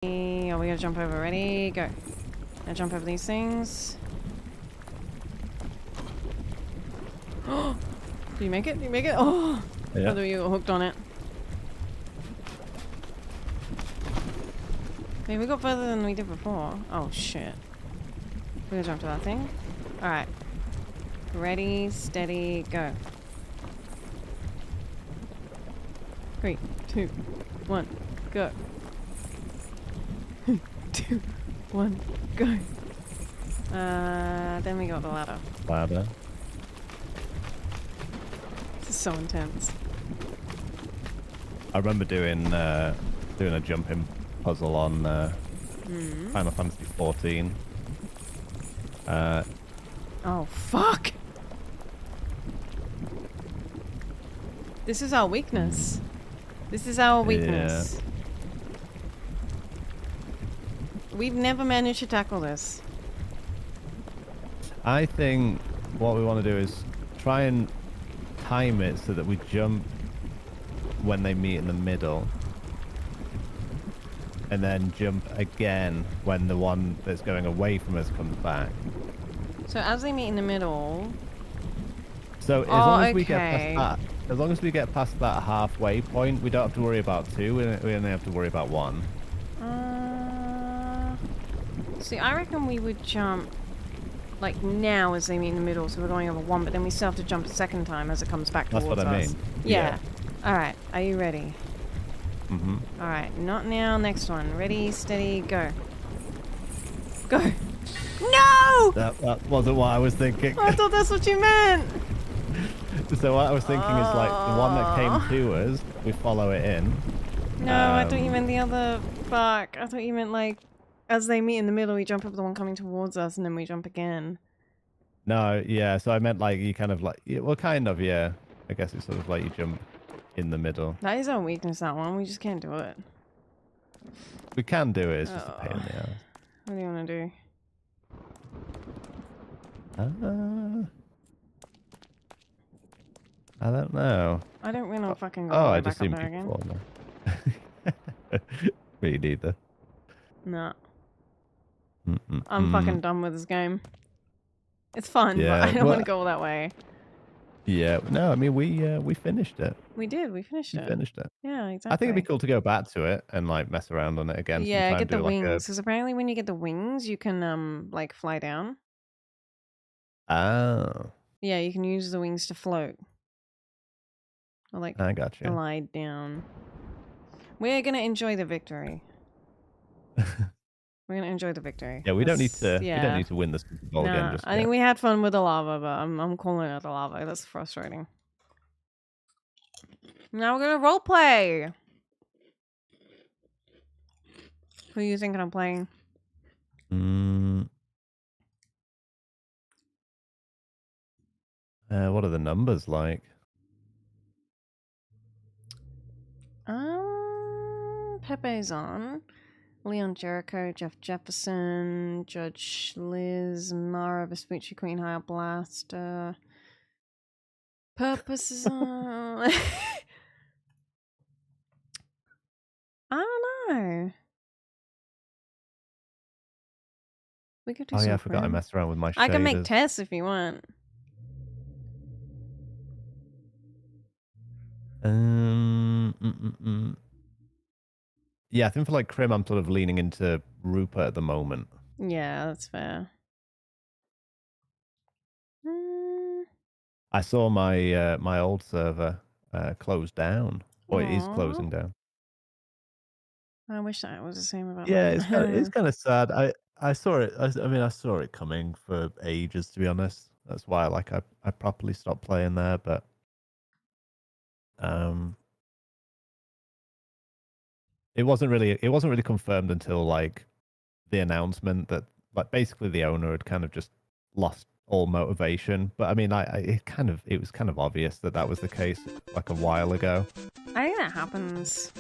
Oh, we gotta jump over. Ready? Go. Now jump over these things. Oh! Do you make it? Do you make it? Oh! Yeah. I thought you were hooked on it. Hey, we got further than we did before. Oh, shit. We gotta jump to that thing. Alright. Ready, steady, go. 3, 2, 1, go. 2, 1, go. Then we got the ladder. Ladder. This is so intense. I remember doing a jumping puzzle on Final Fantasy 14. Oh, fuck! This is our weakness. This is our weakness. Yeah. We've never managed to tackle this. I think what we want to do is try and time it so that we jump when they meet in the middle. And then jump again when the one that's going away from us comes back. So as they meet in the middle... So as long as we get past that, as long as we get past that halfway point, we don't have to worry about 2. We only have to worry about 1. See, I reckon we would jump like now as they meet in the middle, so we're going over 1, but then we still have to jump a second time as it comes back towards us. That's what I mean. Yeah. Alright, are you ready? Mm-hmm. Alright, not now, next one. Ready, steady, go. Go! No! That wasn't what I was thinking. I thought that's what you meant! So what I was thinking is like the one that came to us, we follow it in. No, I thought you meant the other. Fuck. I thought you meant like as they meet in the middle, we jump over the one coming towards us and then we jump again. No, yeah, so I meant like you kind of like, well, kind of, yeah. I guess it's sort of like you jump in the middle. That is our weakness, that one. We just can't do it. We can do it, it's just a pain in the ass. What do you want to do? I don't know. I don't really fucking go Oh, all the way I just back seen up there people again. fall there. Me neither. Nah. I'm fucking done with this game. It's fun, but I don't want to go all that way. Yeah, no, I mean, we finished it. We did, we finished it. Yeah, exactly. I think it'd be cool to go back to it and like mess around on it again. Yeah, sometime, get the do wings, because apparently when you get the wings, you can, like, fly down. Oh. Yeah, you can use the wings to float. Or, like, I got you. glide down. We're gonna enjoy the victory. We're gonna enjoy the victory. Yeah, we don't need to. Yeah. We don't need to win the Super Bowl again. Just I think we had fun with the lava, but I'm calling it the lava. That's frustrating. Now we're gonna roleplay. Who are you thinking I'm playing? What are the numbers like? Pepe's on. Leon Jericho, Jeff Jefferson, Judge Liz, Mara Vespucci, Queen High Blaster. Purpose is on. I don't know. We could do Oh some yeah, I forgot I Prim. messed around with my shaders. I can make tests if you want. Yeah, I think for like Crim, I'm sort of leaning into Rupert at the moment. Yeah, that's fair. I saw my my old server close down, or it is Aw. closing down. I wish that was the same about Yeah, mine. it's kind of sad. I saw it. I mean, I saw it coming for ages, to be honest. That's why like I properly stopped playing there, but it wasn't really confirmed until like the announcement that like basically the owner had kind of just lost all motivation. But I mean, it was kind of obvious that that was the case like a while ago. I think that happens.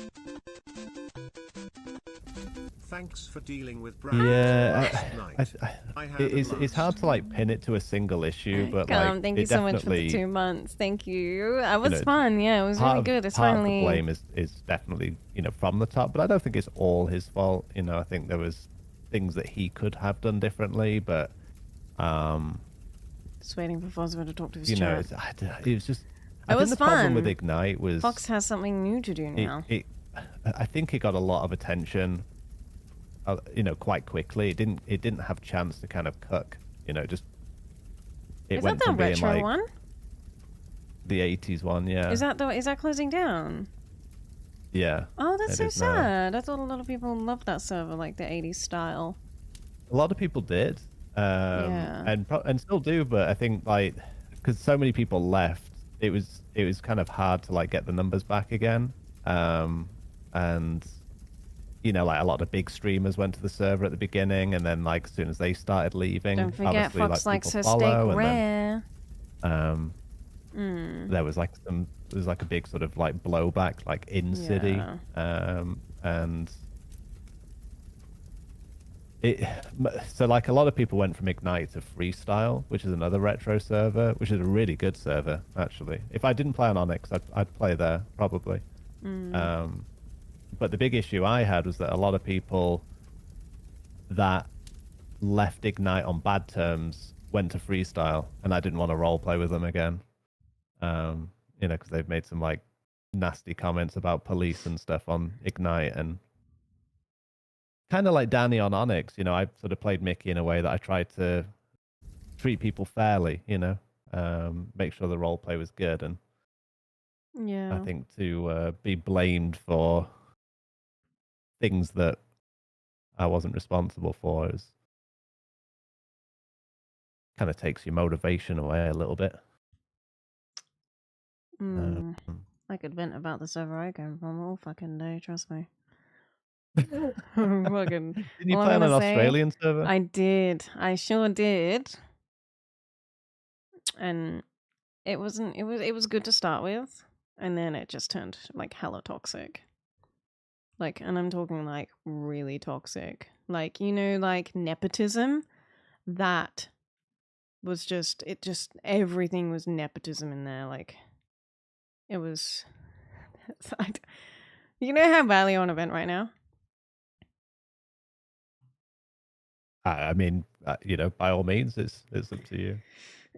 Thanks for dealing with Brad Yeah, last night. I had a it's hard blast. to like pin it to a single issue, but like Thank you it so much for the definitely, 2 months. Thank you. That you was know, fun. Yeah, it was really good. It's part of the finally. blame is definitely, you know, from the top, but I don't think it's all his fault. You know, I think there was things that he could have done differently, but Just waiting for Fosmo to talk to his you know, chat. it was just. I It think was the problem with fun. Ignite was Fox has something new to do now. I think it got a lot of attention, you know, quite quickly. It didn't have chance to kind of cook. You know, just it Is that went the from being retro like one? the 80s one, yeah. Is that closing down? Yeah. Oh, that's it so is now. sad. I thought a lot of people loved that server, like the 80s style. A lot of people did, Yeah. and still do, but I think like because so many people left, it was kind of hard to like get the numbers back again, and you know, like a lot of big streamers went to the server at the beginning, and then like as soon as they started leaving, Don't forget, obviously Fox like likes people her steak follow, and rare. then there was like a big sort of like blowback like in city, Yeah. and it so like a lot of people went from Ignite to Freestyle, which is another retro server, which is a really good server actually. If I didn't play on ONX, I'd play there probably. But the big issue I had was that a lot of people that left Ignite on bad terms went to Freestyle, and I didn't want to role play with them again. You know, because they've made some like nasty comments about police and stuff on Ignite, and kind of like Danny on Onyx. You know, I sort of played Mickey in a way that I tried to treat people fairly. You know, make sure the role play was good, and Yeah. I think to be blamed for things that I wasn't responsible for is kind of takes your motivation away a little bit. I could vent about the server I came from all fucking day, trust me. Fucking. Did you All play I'm on an gonna say, Australian server? I did. I sure did. And it wasn't. It was good to start with, and then it just turned like hella toxic. Like, and I'm talking like really toxic. Like, you know, like nepotism. That was just everything was nepotism in there. Like, it was. You know how badly I want to vent right now? I mean, you know, by all means, it's up to you.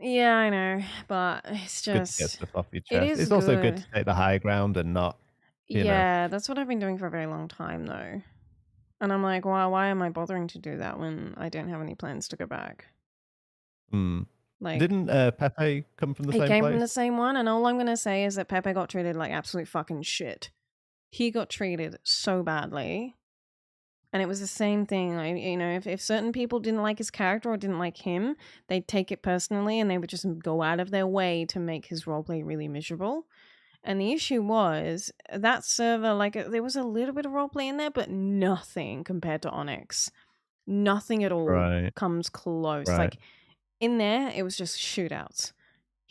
Yeah, I know, but it's Good to get just. stuff off your It chest. is It's also good good. to take the high ground and not, you know. Yeah, that's what I've been doing for a very long time, though. And I'm like, wow, why am I bothering to do that when I don't have any plans to go back? Like, Didn't Pepe come from the he same came place? from the same one, and all I'm gonna say is that Pepe got treated like absolute fucking shit. He got treated so badly. And it was the same thing. Like, you know, if certain people didn't like his character or didn't like him, they'd take it personally and they would just go out of their way to make his roleplay really miserable. And the issue was that server, like, there was a little bit of roleplay in there, but nothing compared to ONX. Nothing at all Right. comes close. Right. Like, in there, it was just shootouts.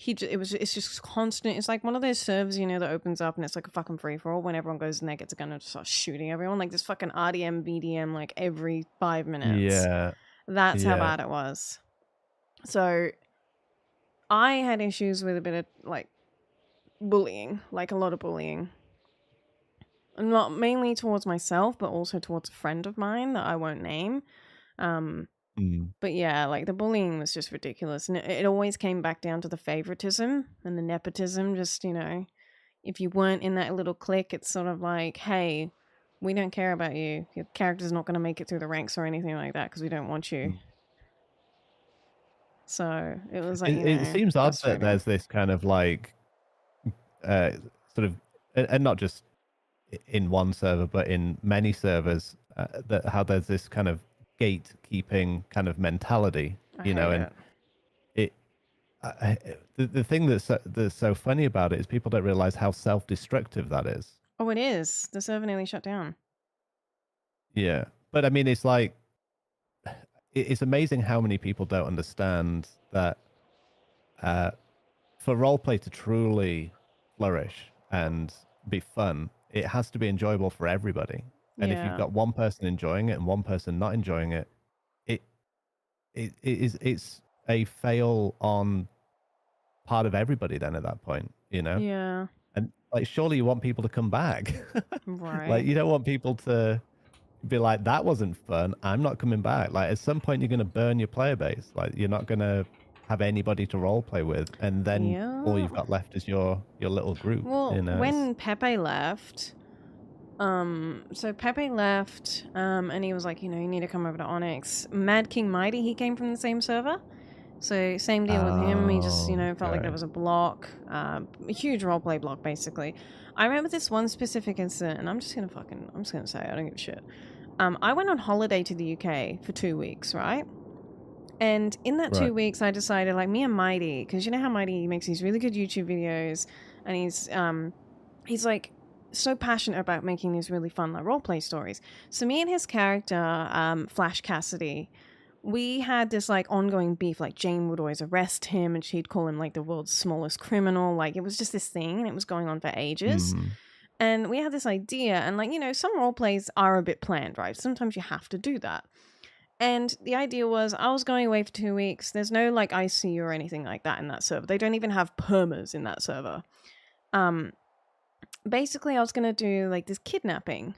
It's just constant. It's like one of those servers, you know, that opens up and it's like a fucking free for all. When everyone goes in there, gets a gun and just starts shooting everyone. Like this fucking RDM, BDM, like every 5 minutes. Yeah. That's how Yeah. bad it was. So I had issues with a bit of like bullying, like a lot of bullying. Not mainly towards myself, but also towards a friend of mine that I won't name. But yeah, like the bullying was just ridiculous. And it always came back down to the favoritism and the nepotism. Just, you know, if you weren't in that little clique, it's sort of like, hey, we don't care about you. Your character's not going to make it through the ranks or anything like that because we don't want you. So it was like, It seems odd that there's this kind of like, sort of, and not just in one server, but in many servers, that how there's this kind of gatekeeping kind of mentality, you know, and the thing that's so funny about it is people don't realize how self-destructive that is. Oh, it is. The server nearly shut down. Yeah, but I mean, it's like it's amazing how many people don't understand that for roleplay to truly flourish and be fun, it has to be enjoyable for everybody. And if you've Yeah. got one person enjoying it and one person not enjoying it, it it's a fail on part of everybody then at that point, you know? Yeah. And like surely you want people to come back. Like Right. you don't want people to be like, that wasn't fun. I'm not coming back. Like at some point you're gonna burn your player base. Like you're not gonna have anybody to role play with, and then all Yeah. you've got left is your little group. Well, You know, it's when Pepe left, so Pepe left, and he was like, you know, you need to come over to Onyx. Mad King Mighty, he came from the same server. So same deal with him. He just, you know, felt like there okay. was a block, a huge roleplay block, basically. I remember this one specific incident, and I'm just gonna say it, I don't give a shit. I went on holiday to the UK for 2 weeks, right? And in that 2 Right. weeks, I decided, like, me and Mighty, because you know how Mighty makes these really good YouTube videos, and he's like so passionate about making these really fun like roleplay stories. So me and his character, Flash Cassidy, we had this like ongoing beef. Like Jane would always arrest him, and she'd call him like the world's smallest criminal. Like it was just this thing, and it was going on for ages. Mm, And we had this idea, and like, you know, some role plays are a bit planned, right? Sometimes you have to do that. And the idea was I was going away for 2 weeks. There's no like ICU or anything like that in that server. They don't even have permas in that server. Basically, I was going to do like this kidnapping.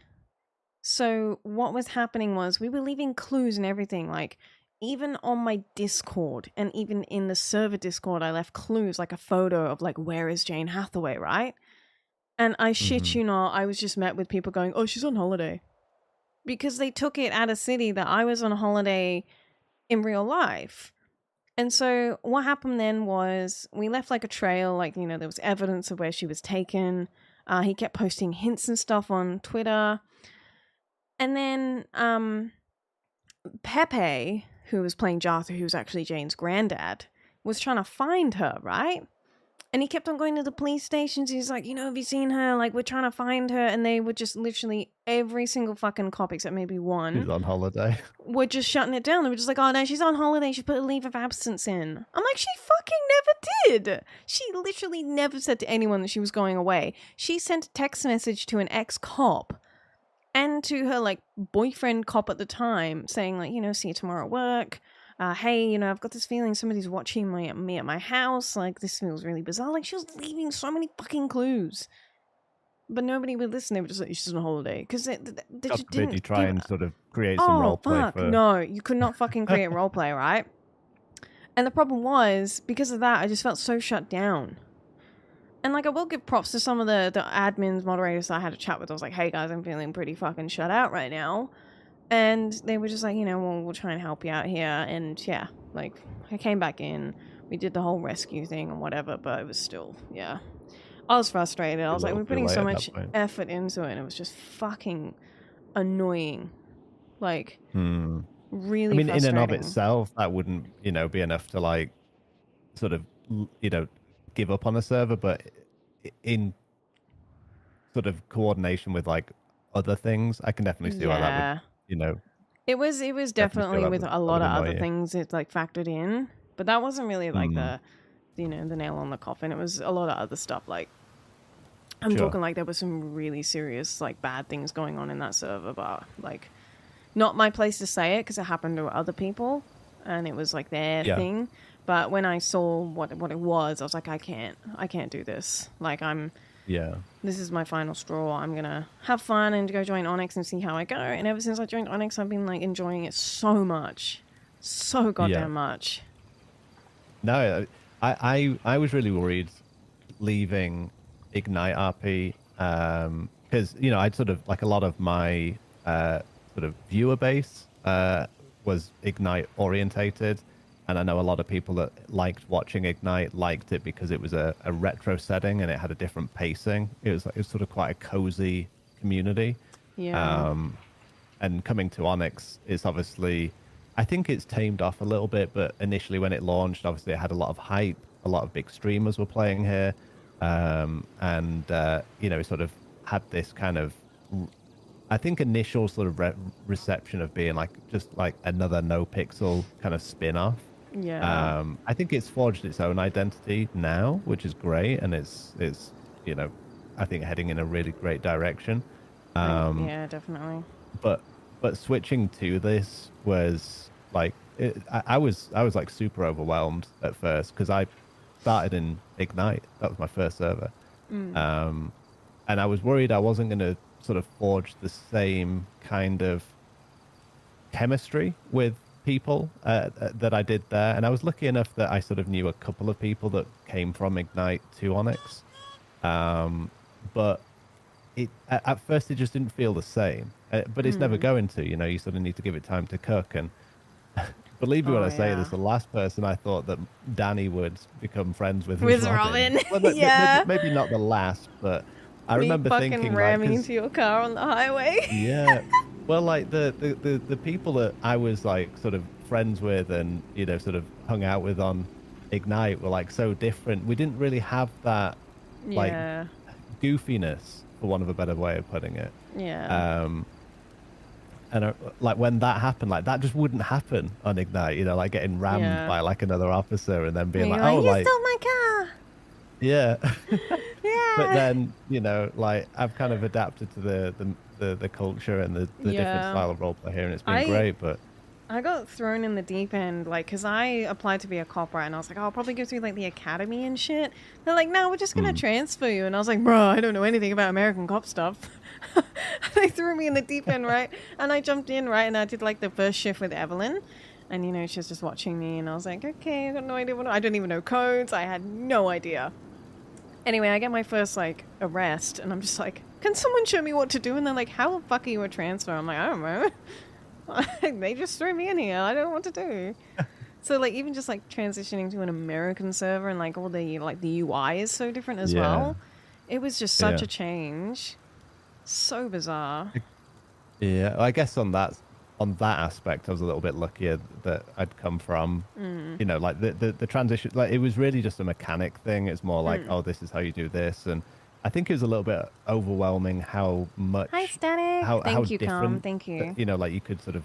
So what was happening was we were leaving clues and everything. Like even on my Discord and even in the server Discord, I left clues like a photo of like, where is Jane Hathaway, right? And I shit mhm. you not, I was just met with people going, oh, she's on holiday. Because they took it at a city that I was on holiday in real life. And so what happened then was we left like a trail, like, you know, there was evidence of where she was taken. He kept posting hints and stuff on Twitter. And then Pepe, who was playing Jartha, who was actually Jane's granddad, was trying to find her, right? And he kept on going to the police stations. He's like, you know, have you seen her? Like, we're trying to find her. And they were just literally every single fucking cop except maybe one She's on holiday. were just shutting it down. They were just like, oh no, she's on holiday. She put a leave of absence in. I'm like, she fucking never did. She literally never said to anyone that she was going away. She sent a text message to an ex-cop and to her like boyfriend cop at the time saying like, you know, see you tomorrow at work. Hey, you know, I've got this feeling somebody's watching me at my house. Like, this feels really bizarre. Like, she was leaving so many fucking clues. But nobody would listen. They were just like, she's on holiday. Because they God just forbid didn't you try give... and sort of create some Oh, role play fuck. for. No, you could not fucking create roleplay, right? And the problem was, because of that, I just felt so shut down. And, like, I will give props to some of the admins, moderators that I had a chat with. I was like, hey, guys, I'm feeling pretty fucking shut out right now. And they were just like, you know, well, we'll try and help you out here. And, yeah, like, I came back in. We did the whole rescue thing and whatever, but it was still, yeah. I was frustrated. I A was like, little we're too putting late so at that much point. effort into it, and it was just fucking annoying. Like, Hmm. really I mean, in and of frustrating. itself, that wouldn't, you know, be enough to like sort of, you know, give up on a server, but in sort of coordination with like other things, I can definitely see why that would, Yeah. you know, It was definitely see definitely why that with would a sort lot of of annoy other you. things it like factored in, but that wasn't really like Hmm. the, you know, the nail on the coffin. It was a lot of other stuff. Like, I'm Sure. talking like there was some really serious like bad things going on in that server, but like not my place to say it because it happened to other people and it was like their Yeah. thing. But when I saw what it was, I was like, I can't do this. Like, Yeah. this is my final straw. I'm gonna have fun and go join Onyx and see how I go. And ever since I joined Onyx, I've been like enjoying it so much, so Yeah. goddamn much. No, I was really worried leaving Ignite RP because you know I'd sort of like a lot of my sort of viewer base was Ignite orientated, and I know a lot of people that liked watching Ignite liked it because it was a retro setting and it had a different pacing. It was sort of quite a cozy community. Yeah. And coming to Onyx is obviously, I think it's tamed off a little bit, but initially when it launched, obviously it had a lot of hype. A lot of big streamers were playing here. And, you know, it sort of had this kind of, I think, initial sort of reception of being like just like another no pixel kind of spin off. Yeah. I think it's forged its own identity now, which is great. And it's, you know, I think heading in a really great direction. Yeah, definitely. But switching to this was like I was like super overwhelmed at first because I started in Ignite. That was my first server. Mm. Um, and I was worried I wasn't going to sort of forge the same kind of chemistry with people that I did there. And I was lucky enough that I sort of knew a couple of people that came from Ignite to Onyx. But at first it just didn't feel the same. But it's never Mm. going to. You sort of need to give it time to cook. And believe me when Oh I say this, yeah. the last person I thought that Danny would become friends with was With Robin. Robin. Well, Yeah. maybe not the last, but I Me remember fucking thinking like, ramming because into your car on the highway. yeah, well, like the people that I was like sort of friends with and sort of hung out with on Ignite were like so different. We didn't really have that like Yeah. goofiness, for want of a better way of putting it. Yeah. Um, and like when that happened, like that just wouldn't happen on Ignite. Like getting rammed Yeah. by like another officer and then being And like, you're oh, like, you like stole my car. yeah. But Yeah. then like I've kind of adapted to the culture and the different Yeah. style of roleplay here, and it's been I great. But I got thrown in the deep end, like, because I applied to be a cop, right? And I was like, oh, I'll probably go through, like, the academy and shit. They're like, no, we're just going to mm, transfer you. And I was like, bro, I don't know anything about American cop stuff. They threw me in the deep end, right? And I jumped in, right? And I did, like, the first shift with Evelyn. And, she was just watching me. And I was like, okay, I got no idea I don't even know codes. I had no idea. Anyway, I get my first, like, arrest. And I'm just like, can someone show me what to do? And they're like, how the fuck are you a transfer? I'm like, I don't know. They just threw me in here. I don't know what to do. So like even just like transitioning to an American server and like all the like the UI is so different as yeah, well. It was just such yeah, a change. So bizarre. yeah. I guess on that aspect, I was a little bit luckier that I'd come from, like the transition. Like it was really just a mechanic thing. It's more like, oh, this is how you do this, and I think it was a little bit overwhelming how much Hi, Static. how Thank you, Calm. different. Thank you. Like you could sort of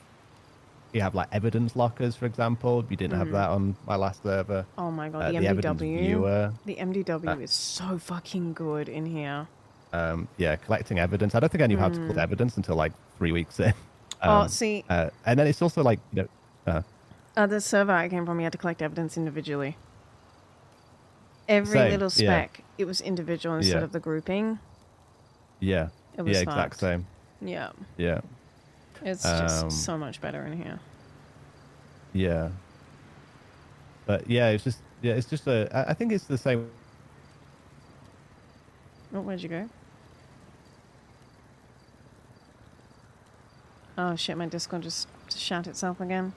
you have like evidence lockers, for example. You didn't have that on my last server. Oh my god, the The evidence MDW. viewer. The MDW is so fucking good in here. Yeah, collecting evidence. I don't think I knew how to collect evidence until like 3 weeks in. Oh, see, And then it's also like, the server I came from, you had to collect evidence individually. Every same, little yeah, spec, it was individual instead yeah, of the grouping. yeah, It was exact fucked. same. Yeah. Yeah, It's um, just so much better in here. yeah. But yeah, it's just I think it's the same. Oh, where'd you go? Oh shit, my Discord just shut itself again.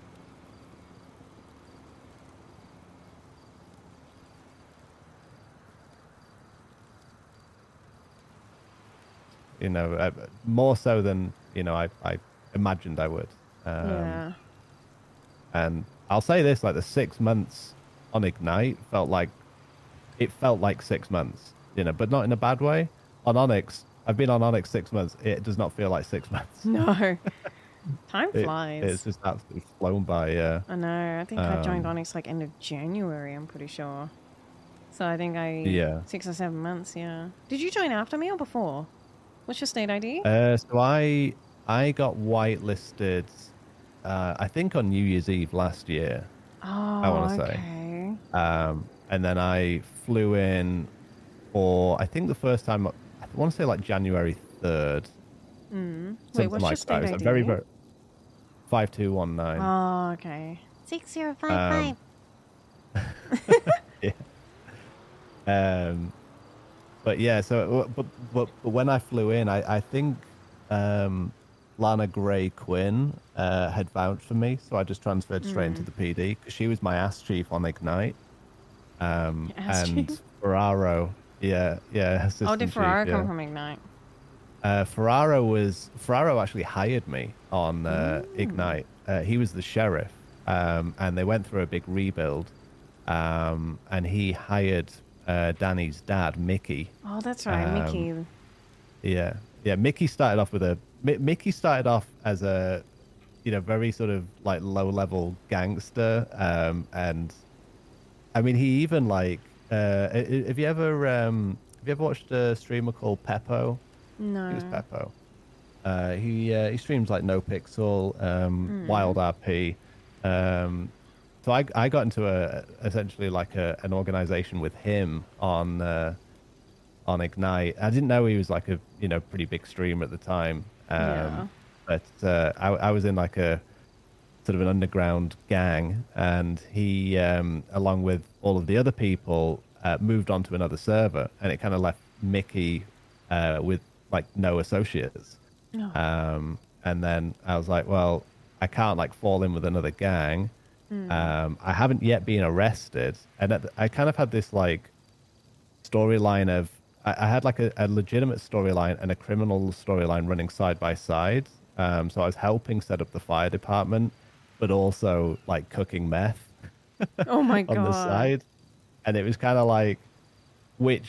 More so than, I imagined I would. Yeah. And I'll say this, like the 6 months on Ignite felt like 6 months, but not in a bad way. On Onyx, I've been on Onyx 6 months. It does not feel like 6 months. No. Time flies. It's just absolutely flown by, yeah. I know. I think I joined Onyx like end of January, I'm pretty sure. So I think Yeah. 6 or 7 months, yeah. Did you join after me or before? What's your state ID? So I got whitelisted, I think on New Year's Eve last year. Oh, I want to say. okay. And then I flew in for, I think the first time, I want to say like January 3rd. Wait, Something what's your like that. state It was ID? like very, very 5219. Oh, okay. 6055. Yeah. But yeah, so but when I flew in, I think Lana Gray Quinn had vouched for me, so I just transferred straight into the PD because she was my ass chief on Ignite. Ass And chief? Ferraro, yeah, Oh, assistant did chief, Ferrara yeah. come from Ignite? Ferraro actually hired me on Ignite. He was the sheriff, and they went through a big rebuild, and he hired Danny's dad, Mickey. Oh, that's right, Mickey. Yeah, Mickey started off as a, very sort of like low-level gangster, and I mean, he even like, have you ever watched a streamer called Peppo? No. It was Peppo. He streams like No Pixel, Wild RP. So I got into essentially like an organization with him on Ignite. I didn't know he was like a pretty big streamer at the time. Yeah. But I was in like a sort of an underground gang, and he, along with all of the other people, moved on to another server, and it kind of left Mickey with like no associates. Oh. And then I was like, well, I can't like fall in with another gang. I haven't yet been arrested, and I kind of had this like storyline of I had like a legitimate storyline and a criminal storyline running side by side. So I was helping set up the fire department, but also like cooking meth Oh my on the god. side. And it was kind of like, like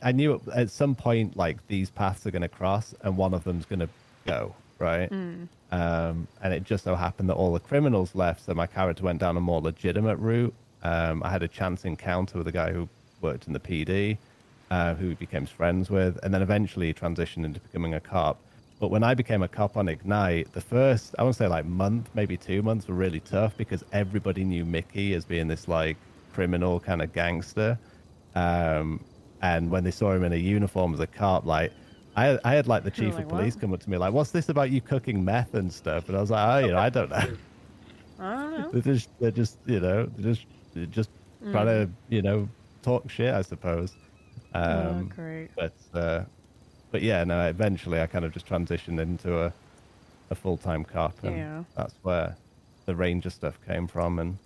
I knew at some point like these paths are going to cross and one of them's going to go, right? And it just so happened that all the criminals left, so my character went down a more legitimate route. I had a chance encounter with a guy who worked in the PD, who he became friends with, and then eventually transitioned into becoming a cop. But when I became a cop on Ignite, the first, I want to say like month, maybe 2 months, were really tough because everybody knew Mickey as being this like criminal kind of gangster. And when they saw him in a uniform as a cop, like I had like the You're chief like, of police what? come up to me like, "What's this about you cooking meth and stuff?" And I was like, "Oh, I don't know." I don't know. They're just trying to talk shit, I suppose. Oh, great. But yeah, no. Eventually, I kind of just transitioned into a full-time cop, and Yeah. that's where the ranger stuff came from, and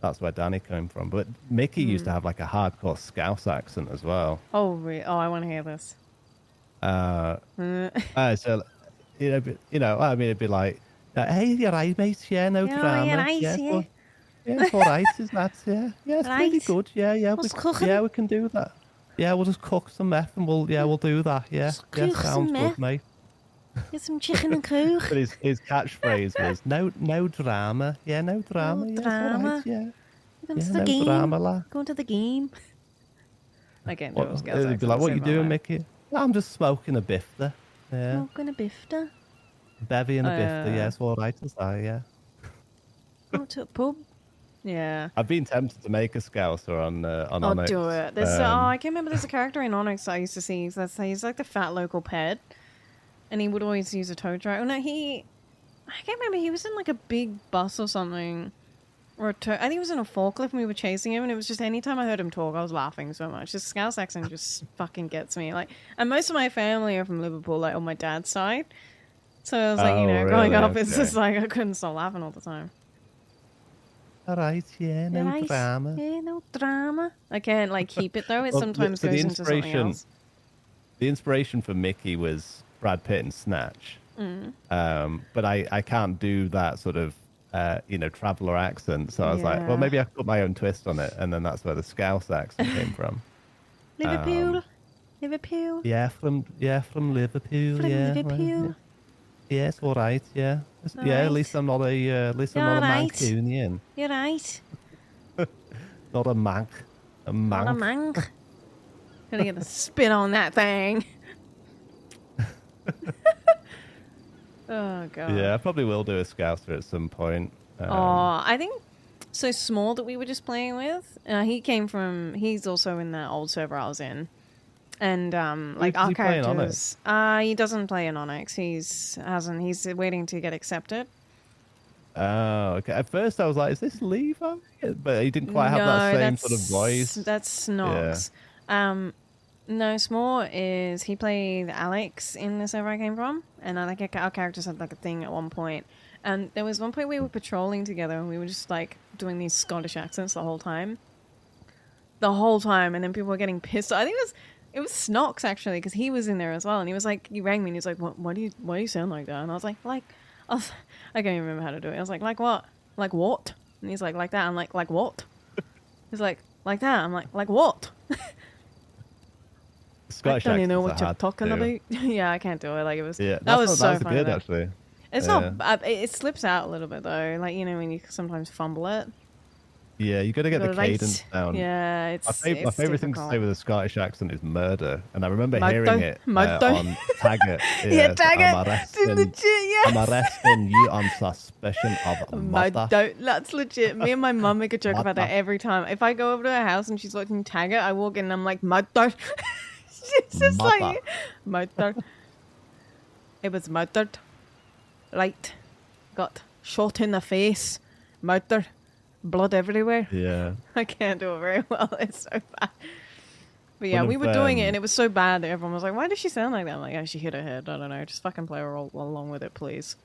that's where Danny came from. But Mickey used to have like a hardcore Scouse accent as well. Oh, oh, I want to hear this. So I mean, it'd be like, "Hey, you're right, mate. Yeah, no Yeah, drama. you're right, Yeah, yeah. yeah, it's all right, is that? Yeah, yeah, it's pretty Right. good. Yeah, yeah, What's cooking? yeah, we can do that. Yeah, we'll just cook some meth and we'll do that. Yeah, Just yeah, cook some sounds meth. good, mate." Get some chicken and coke. But his catchphrase was no drama. Yeah, no drama. No Yeah, it's all drama. right. Yeah, Going yeah, to the no game. drama, la. Going to the game. I can't do What, a Scouse it'd be accent like, to "What save you my doing, life. Mickey?" "I'm just smoking a bifter. Yeah, Smoking a bifter. bevy and a bifter. Yeah, it's all right, is that? Yeah." Go to a pub. Yeah. I've been tempted to make a Scouser on I'll ONX. do it. There's I can't remember. There's a character in Onyx I used to see. He's like the fat local pet, and he would always use a tow truck. Oh no, I can't remember. He was in like a big bus or something, or I think he was in a forklift and we were chasing him. And it was just anytime I heard him talk, I was laughing so much. His Scouse accent just fucking gets me. Like, and most of my family are from Liverpool, like on my dad's side. So I was like, Oh, growing really? up, it's Okay. just like I couldn't stop laughing all the time. All right, yeah, no Right. drama. Yeah, no drama. I can't like keep it though. It Well, sometimes so the goes into something inspiration- else. The inspiration for Mickey was Brad Pitt and Snatch. But I can't do that sort of traveller accent. So I was like, well, Yeah. maybe I could put my own twist on it, and then that's where the Scouse accent came from. Liverpool. Liverpool. Yeah, from Liverpool. From yeah, Liverpool. Yeah, it's all right. Yeah, All yeah. right. At least I'm not a You're all right. Mancunian, You're right. not a Manc. A Not a Manc. mank. Gonna get the spit on that thing. Oh god. Yeah, I probably will do a Scouser at some point. I think so. Small that we were just playing with. He's also in the old server I was in, and like does our he play in characters. He doesn't play in Onyx. He's waiting to get accepted. Oh, okay. At first, I was like, "Is this Levi?" But he didn't quite have that same sort of voice. That's Snox. No, S'more is he played Alex in the server I came from, and I think our characters had like a thing at one point. And there was one point we were patrolling together, and we were just like doing these Scottish accents the whole time, and then people were getting pissed. I think it was Snox actually, because he was in there as well, and he was like, he rang me, and he was like, "Why do you sound like that?" And I was like, I can't even remember how to do it. I was like what? Like what? And he's like that. I'm like what? He's like that. I'm like what? Scottish I don't even know accents what are you're hard to talking do. about. Yeah, I can't do it. Like it was. Yeah, that was so that was funny. good though. actually. It's Yeah. not. It slips out a little bit though. Like when you sometimes fumble it. Yeah, you got to get the cadence down. Yeah, My it's favorite thing to say difficult. with a Scottish accent is murder, and I remember hearing Murder, it murder. on Taggart. Yeah, Yes, tag I'm it. It's arresting, legit, yes. I'm arresting you on suspicion of murder. That's legit. Me and my mum make a joke about that Murder. every time. If I go over to her house and she's watching Taggart, I walk in and I'm like, murder. She's just Murder. like, murder. It was murdered. Right. Got shot in the face. Murder. Blood everywhere. Yeah. I can't do it very well. It's so bad. But yeah, One we of, were doing it and it was so bad that everyone was like, why does she sound like that? I'm like, oh, she hit her head. I don't know. Just fucking play her all along with it, please.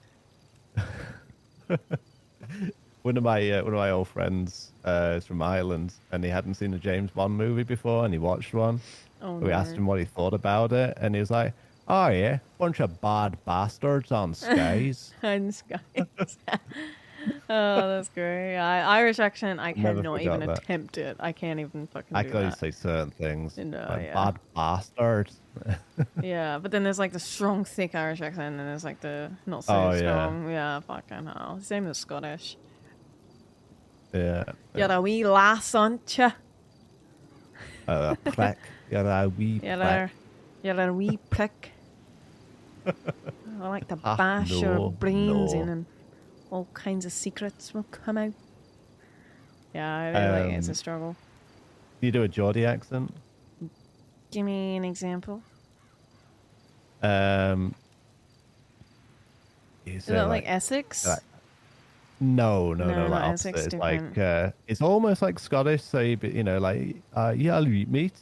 One of my old friends is from Ireland, and he hadn't seen a James Bond movie before, and he watched one. Oh, We no. asked him what he thought about it, and he was like, "Oh yeah, bunch of bad bastards on skies." And skies. Oh, that's great. Irish accent, I Never cannot forgot even that. attempt it. I can't even fucking I do can only that. say certain things. No, Like, yeah. bad bastards. Yeah, but then there's like the strong, thick Irish accent, and then there's like the not so Oh, yeah. strong. Yeah, fucking hell. Same as Scottish. Yeah. You're a wee lass, aren't you? Prick. You're a wee prick. You're a wee prick. I like to Ah, bash no, your brains no. in and all kinds of secrets will come out. Yeah, I really it's a struggle. You do a Geordie accent? Give me an example. Is Is that like Essex? no, No, not not opposite. Essex, It's different. like it's almost like Scottish. So you know, like yeah, I'll eat meat.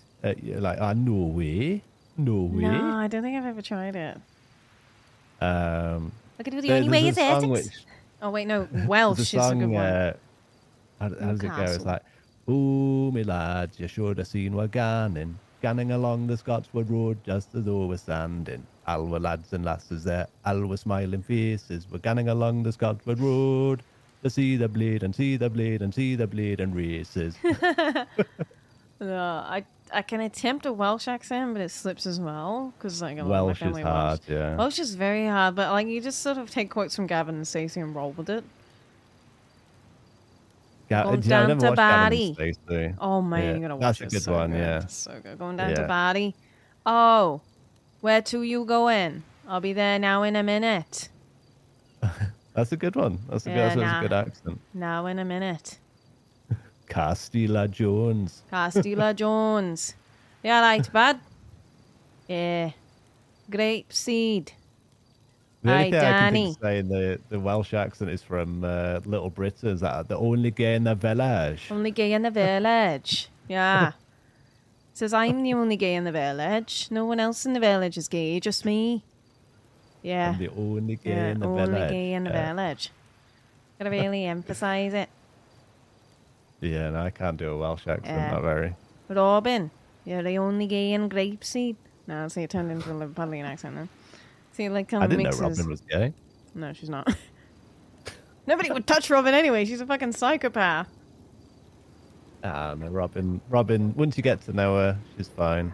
You're like no way, no way. No, I don't think I've ever tried it. Look at the only There's way a is song Essex. which Oh wait, no, there's Welsh a is a song. good one. How does it go? It's Newcastle. like, oh me lads, you should have seen we're ganning along the Scotswood Road just as though we're standing. All were lads and lasses there, all were smiling faces. We're ganning along the Scotswood Road to see the blade and see the blade and see the blade and races. No, I can attempt a Welsh accent, but it slips as well because like a lot of my Welsh is family hard, Welsh. yeah. Welsh is very hard, but like you just sort of take quotes from Gavin and Stacey and roll with it. Going I down never to watched Gavin Barry. and Stacey. Oh man, Yeah, you gotta watch that's it. a good So one, good. yeah. It's so good. Going down to Yeah. Barry. Oh, where to you going? I'll be there now in a minute. That's a good one. That's a Yeah, that's a good accent. Now in a minute. Castilla Jones. Castilla Jones. Yeah, right, bud. Yeah. Grape seed. The only Aye, thing I can Danny. think of saying the Welsh accent is from Little Britain. Is that the only gay in the village? Only gay in the village. Yeah. Says I'm the only gay in the village. No one else in the village is gay, just me. Yeah. I'm the only gay Yeah, in the only village. gay in the village. Gotta really emphasize it. Yeah, no, I can't do a Welsh accent. Yeah. Not very. Robin, you're the only gay in grapeseed. No, see, it turned into a Liverpudlian accent then. See, like kind I of didn't mixes. know Robin was gay. No, she's not. Nobody would touch Robin anyway. She's a fucking psychopath. Ah, no, Robin. Once you get to know her, she's fine.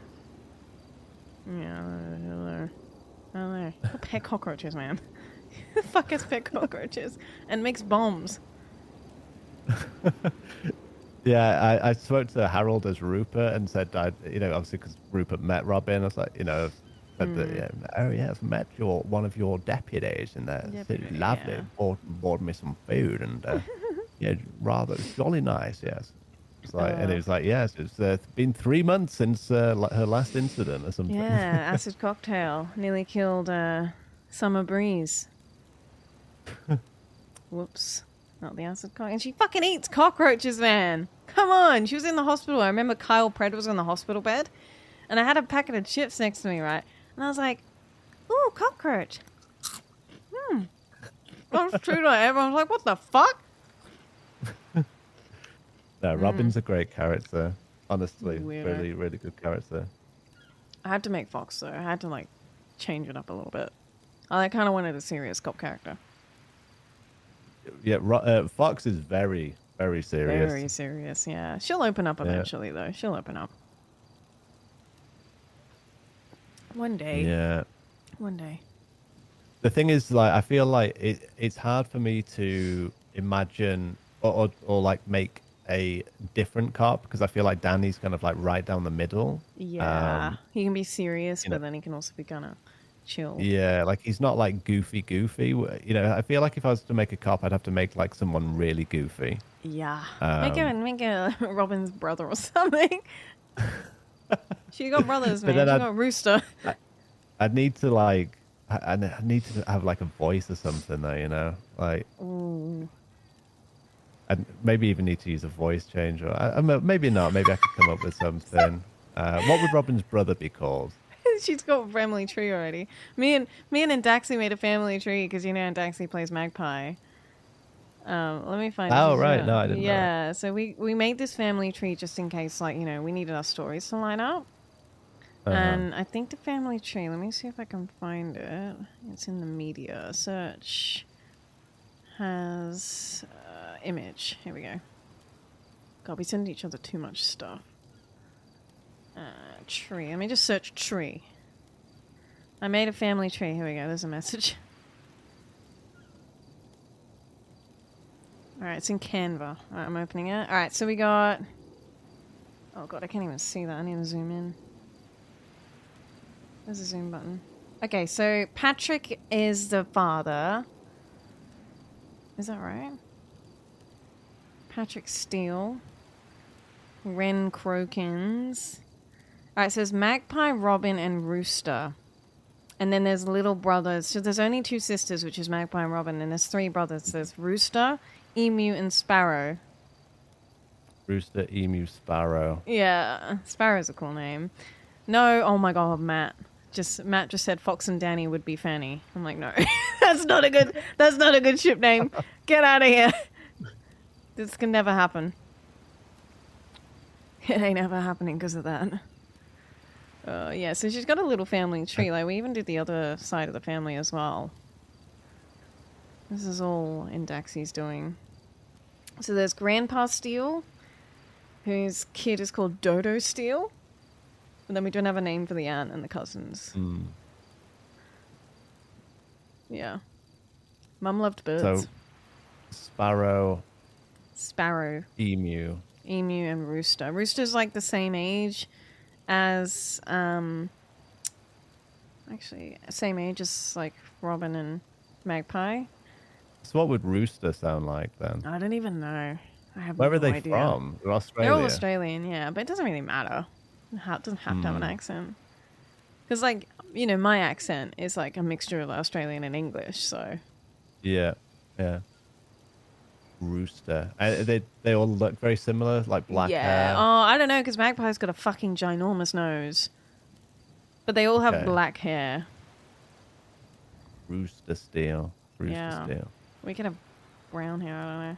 Yeah, hello. Who pet cockroaches, man? Who the fuck has pet cockroaches and makes bombs? Yeah, I spoke to Harold as Rupert and said, obviously because Rupert met Robin, I was like, said that, oh yeah, I've met one of your deputies in there. Deputy, Lovely. yeah. Bought me some food and yeah, rather jolly nice. Yes. It's like, and it was like, yes, it's been 3 months since her last incident or something. Yeah, acid cocktail nearly killed Summer Breeze. Whoops. Not the acid cocktail. And she fucking eats cockroaches, man. Come on. She was in the hospital. I remember Kyle Pred was in the hospital bed. And I had a packet of chips next to me, right? And I was like, ooh, cockroach. I was true to everyone. was like, what the fuck? No, Robin's a great character. Honestly, Weirdo. really, really good character. I had to make Fox, though. I had to, like, change it up a little bit. I kind of wanted a serious cop character. Yeah, Fox is very, very serious. Very serious, yeah. She'll open up eventually, though. She'll open up. One day. Yeah. One day. The thing is, like, I feel like it's hard for me to imagine or like make a different cop because I feel like Danny's kind of like right down the middle. Yeah, he can be serious, you but know, then he can also be kind of chill. yeah, like he's not like goofy. You know, I feel like if I was to make a cop, I'd have to make like someone really goofy. Yeah, Um, make a Robin's brother or something. She got brothers, but man. then She got Rooster. I'd need to like I need to have like a voice or something though, you know, like Ooh. I'd maybe even need to use a voice change or maybe not. Maybe I could come up with something. What would Robin's brother be called? She's got a family tree already. Me and Daxi made a family tree because you know Daxi plays Magpie. Let me find Oh this. right, no, I didn't know that. Yeah, so we made this family tree just in case, like, you know, we needed our stories to line up. Uh-huh. And I think the family tree, let me see if I can find it. It's in the media. Search has image. Here we go. God, we send each other too much stuff. Tree. Let me just search tree. I made a family tree. Here we go. There's a message. Alright, it's in Canva. Alright, I'm opening it. Alright, so we got... Oh god, I can't even see that. I need to zoom in. There's a zoom button. Okay, so Patrick is the father. Is that right? Patrick Steele. Ren Crokins. Alright, so there's Magpie, Robin, and Rooster. And then there's little brothers. So there's only 2 sisters, which is Magpie and Robin. And there's 3 brothers. There's Rooster, Emu, and Sparrow. Rooster, Emu, Sparrow. Yeah, Sparrow's a cool name. No, oh my god, Matt just said Fox and Danny would be Fanny. I'm like, no, that's not a good ship name. Get out of here. This can never happen. It ain't ever happening because of that. Yeah, so she's got a little family tree. Like, we even did the other side of the family as well. This is all Indaxi's doing. So there's Grandpa Steele, whose kid is called Dodo Steele. And then we don't have a name for the aunt and the cousins. Mm. Yeah. Mum loved birds. So Sparrow, Sparrow, Emu. Emu, and Rooster. Rooster's like the same age as, actually, same age as like Robin and Magpie. So what would Rooster sound like then? I don't even know. I have Where no are they idea. from? They're Australia. They're all Australian, yeah, but it doesn't really matter. It doesn't have to have an accent. Because, like, you know, my accent is like a mixture of Australian and English, so. Yeah, yeah. Rooster. They all look very similar, like black hair. Oh, I don't know, because Magpie's got a fucking ginormous nose. But they all have Okay. black hair. Rooster Steel. Rooster Yeah. Steel. We could have brown hair, I don't know.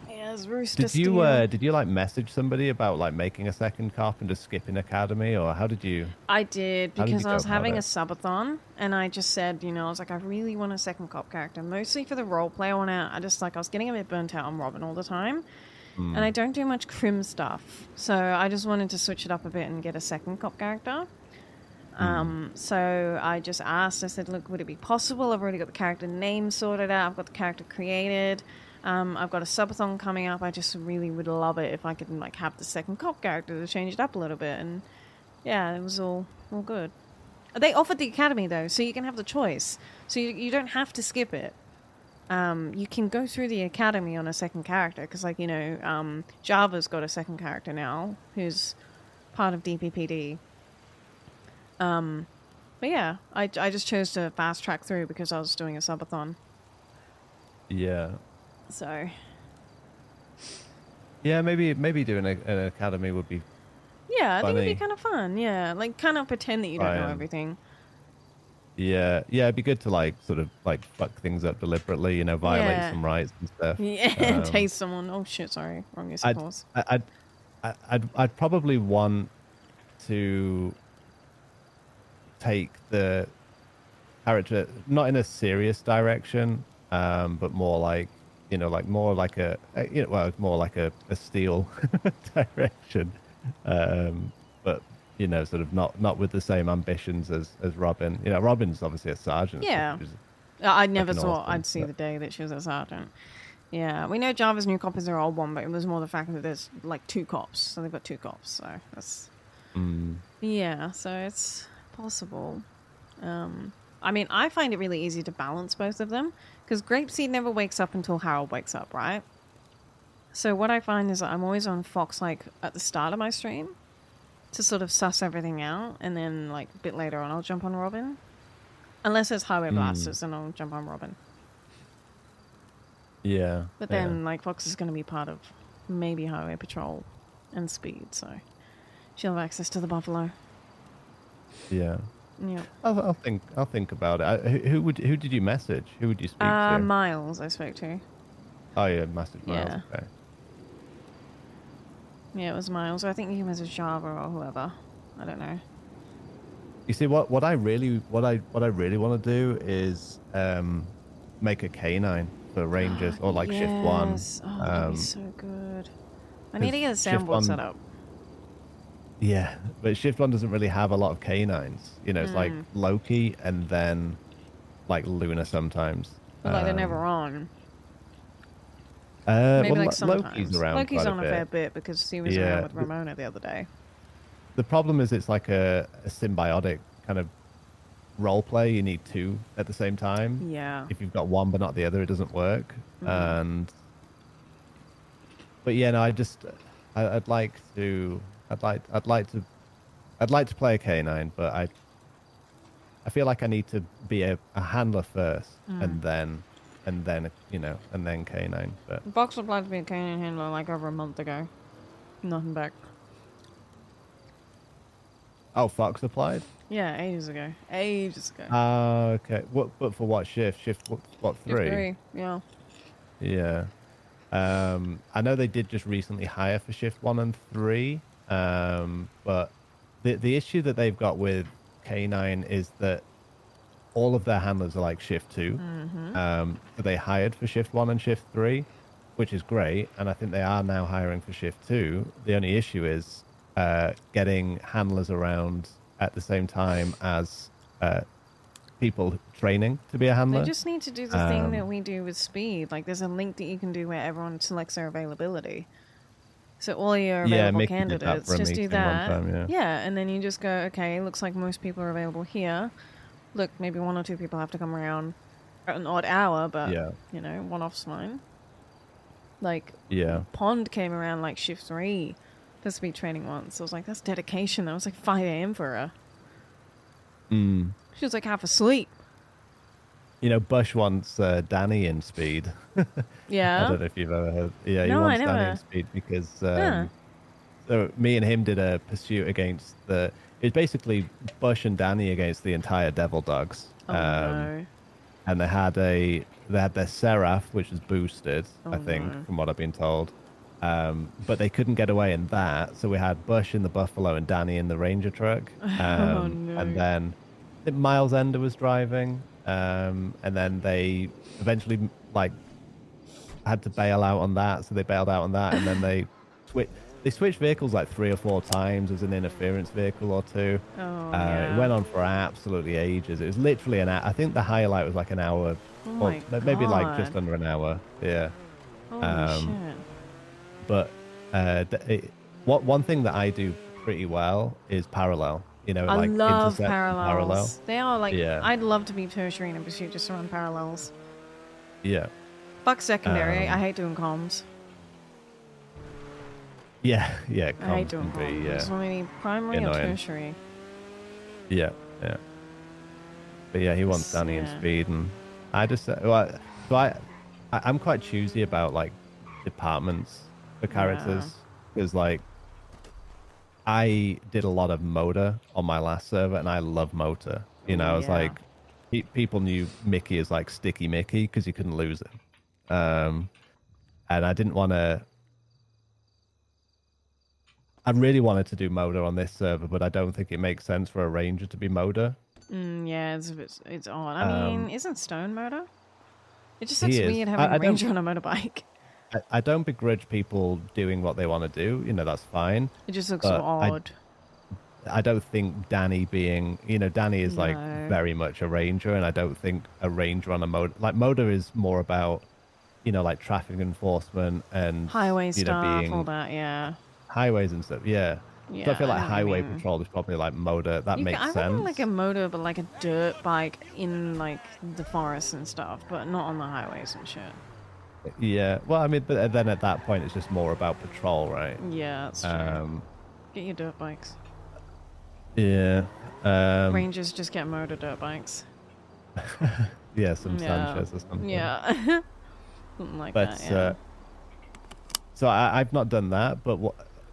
Yes, Rooster Did you Steel. did you like message somebody about like making a second cop and just skipping academy, or how did you? I did, How did because you I go was about having a it? subathon, and I just said, you know, I was like, I really want a second cop character, mostly for the roleplay. I was getting a bit burnt out on Robin all the time, and I don't do much crim stuff, so I just wanted to switch it up a bit and get a second cop character. So I just asked, I said, look, would it be possible? I've already got the character name sorted out, I've got the character created, I've got a subathon coming up. I just really would love it if I could like have the second cop character to change it up a little bit. And yeah, it was all good. They offered the academy though, so you can have the choice. So you don't have to skip it. You can go through the academy on a second character because, like, you know, Java's got a second character now who's part of DPPD. But yeah, I just chose to fast track through because I was doing a subathon. Yeah. So Yeah, maybe doing an academy would be. yeah, I think it'd Funny. be kind of fun. Yeah, like kind of pretend that you don't know Right. everything. Yeah, it'd be good to like sort of like fuck things up deliberately, you know, violate Yeah. some rights and stuff. Yeah, taste someone. Oh shit, sorry, wrong use of force. I'd probably want to take the character not in a serious direction, but more like, you know, like more like more like a steel direction, but you know, sort of not with the same ambitions as Robin. You know, Robin's obviously a sergeant. Yeah. which is I never fucking thought awesome, I'd see but- the day that she was a sergeant. Yeah, we know Java's new cop is their old one, but it was more the fact that there's like 2 cops, so they've got 2 cops. So that's yeah. So it's possible. I mean, I find it really easy to balance both of them because Grapeseed never wakes up until Harold wakes up, right? So what I find is that I'm always on Fox like at the start of my stream to sort of suss everything out, and then like a bit later on I'll jump on Robin. Unless it's Highway Blasters, then I'll jump on Robin. Yeah. But then like Fox is going to be part of maybe Highway Patrol and Speed, so she'll have access to the Buffalo. Yeah. Yeah. I'll think about it. Who did you message? Who would you speak to? Miles I spoke to. Oh yeah, message Miles. Yeah. Okay. Yeah, it was Miles. I think he messaged Java or whoever. I don't know. You see, what I really want to do is make a K9 for Rangers or like Shift 1. Yes. Oh, that'd be so good. I need to get a Shift soundboard 1 set up. Yeah, but Shift 1 doesn't really have a lot of K9s. You know, it's like Loki and then like Luna sometimes. But like they're never on. Maybe like sometimes. Loki's around. Loki's quite on a bit. fair bit because he was around with Ramona the other day. The problem is it's like a symbiotic kind of role play. You need 2 at the same time. Yeah. If you've got one but not the other, it doesn't work. But yeah, no, I'd like to play a K9, but I feel like I need to be a handler first, and then K9. But Fox applied to be a canine handler like over a month ago. Nothing back. oh, Fox applied. Yeah, ages ago. Ages ago. Okay. But for what shift? Shift what 3? 3. Yeah. Yeah. I know they did just recently hire for shift 1 and 3. But the issue that they've got with K9 is that all of their handlers are like shift 2. So they hired for shift 1 and shift 3, which is great. And I think they are now hiring for shift 2. The only issue is getting handlers around at the same time as people training to be a handler. They just need to do the thing that we do with Speed. Like there's a link that you can do where everyone selects their availability. So all your available candidates, just do that. Time, yeah, and then you just go, okay, looks like most people are available here. Look, maybe 1 or 2 people have to come around at an odd hour, but, you know, one-off's fine. Like, Pond came around like shift 3 for speed training once. I was like, that's dedication. That was like 5 a.m. for her. She was like half asleep. You know, Bush wants Danny in speed. Yeah. I don't know if you've ever heard. Yeah, he No, wants I Danny never. in speed because so me and him did a pursuit against it was basically Bush and Danny against the entire Devil Dogs. Oh, no. And they had their Seraph, which is boosted, I think, no. from what I've been told. But they couldn't get away in that, so we had Bush in the Buffalo and Danny in the Ranger truck. Oh, no. And then I think Miles Ender was driving, and then they eventually like had to bail out on that, so they bailed out on that, and then they switched vehicles like 3 or 4 times as an interference vehicle or 2. Oh, It went on for absolutely ages. It was literally I think the highlight was like an hour, Oh or my maybe like God. just under an hour. Yeah. Holy shit. But one thing that I do pretty well is parallel. You know, I like love intercept and parallels. They are like, Yeah. I'd love to be tertiary in a pursuit just to run parallels. Yeah. Fuck secondary. I hate doing comms. Yeah. Yeah. I hate Comms doing can be, comms. Just want me primary or annoying. tertiary. Yeah. Yeah. But yeah, he wants Danny in Yeah. speed, and I just I'm quite choosy about like departments for characters because like I did a lot of motor on my last server, and I love motor. You know, I was like, people knew Mickey as like Sticky Mickey because you couldn't lose him, and I didn't want to. I really wanted to do motor on this server, but I don't think it makes sense for a ranger to be motor. Yeah, it's odd. I mean, isn't Stone motor? It just looks He is. weird having I a don't- ranger on a motorbike. I don't begrudge people doing what they want to do. You know, that's fine. It just looks But odd. I don't think Danny being, Danny is like No. very much a ranger, and I don't think a ranger on a motor, like motor is more about like traffic enforcement and Highway stuff, all being that, yeah. highways and stuff. Yeah. So I Yeah, feel I like know what you highway mean. patrol is probably like motor. That makes I reckon like a sense. motor, but like a dirt bike in like the forest and stuff, but not on the highways and shit. Yeah. Well, I mean, but then at that point, it's just more about patrol, right? Yeah, that's true. Um. Get your dirt bikes. Yeah. Um. Rangers just get motor dirt bikes. Yeah. Some Yeah. Sanchez or something. Yeah. Something like But that, yeah. so I've not done that. But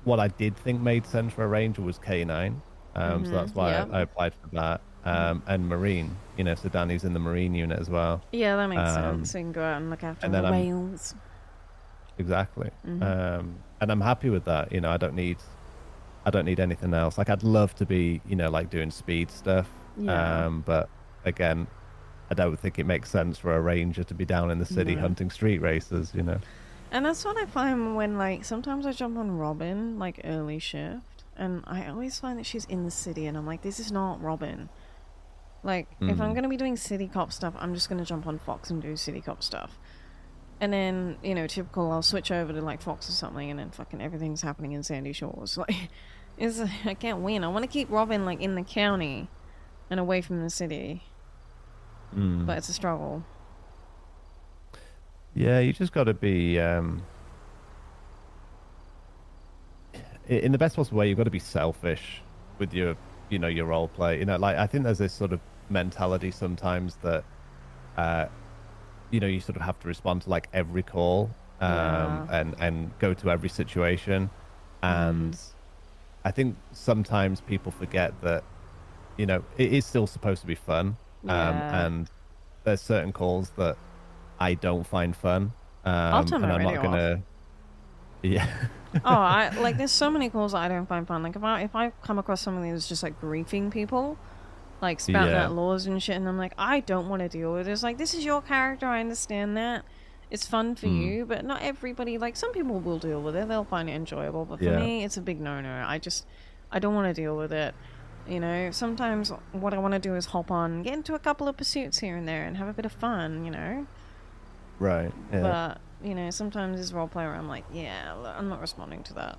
what I did think made sense for a ranger was K9. So that's why Yeah. I applied for that. And Marine. So Danny's in the Marine unit as well. Yeah, that makes sense. Um. So you can go out and look after And all then the I'm whales. exactly. Mm-hmm. And I'm happy with that. I don't need anything else. Like I'd love to be, like doing speed stuff. Yeah. But again, I don't think it makes sense for a ranger to be down in the city No. hunting street races. And that's what I find when, like, sometimes I jump on Robin, like, early shift, and I always find that she's in the city, and I'm like, this is not Robin. Like, if I'm going to be doing city cop stuff, I'm just going to jump on Fox and do city cop stuff. And then, typical, I'll switch over to, like, Fox or something, and then fucking everything's happening in Sandy Shores. Like, I can't win. I want to keep Robin, like, in the county and away from the city. But it's a struggle. Yeah, you just got to be in the best possible way. You've got to be selfish with your role play. Like I think there's this sort of mentality sometimes that you sort of have to respond to like every call and go to every situation, and I think sometimes people forget that it is still supposed to be fun, Yeah. and there's certain calls that I don't find fun, I'll turn and my I'm not radio gonna. Yeah. Oh, like there's so many calls that I don't find fun. Like if I come across something that's just like griefing people, like spouting Yeah. out laws and shit, and I'm like, I don't want to deal with this. Like this is your character, I understand that. It's fun for you, but not everybody. Like some people will deal with it; they'll find it enjoyable. But for Yeah. me, it's a big no-no. I don't want to deal with it. Sometimes what I want to do is hop on, get into a couple of pursuits here and there, and have a bit of fun. Right. Yeah. But sometimes as role player, I'm like, yeah, I'm not responding to that.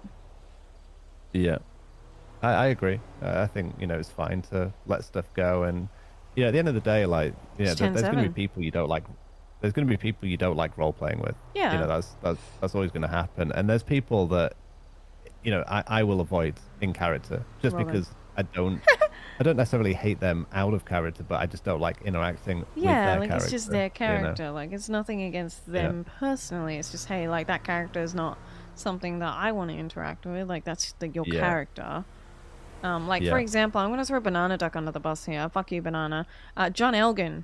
Yeah. I agree. I think it's fine to let stuff go, and at the end of the day, like It's there's going to be 10-7. people you don't like. There's going to be people you don't like role playing with. Yeah. That's always going to happen, and there's people that I will avoid in character just Robin. because I don't necessarily hate them out of character, but I just don't like interacting with Yeah, their like character. it's just their you know? character. Like it's nothing against them personally. It's just hey, like that character is not something that I want to interact with. Like that's your Yeah. character. Like Yeah. for example, I'm gonna throw Banana Duck under the bus here. Fuck you, Banana. John Elgin.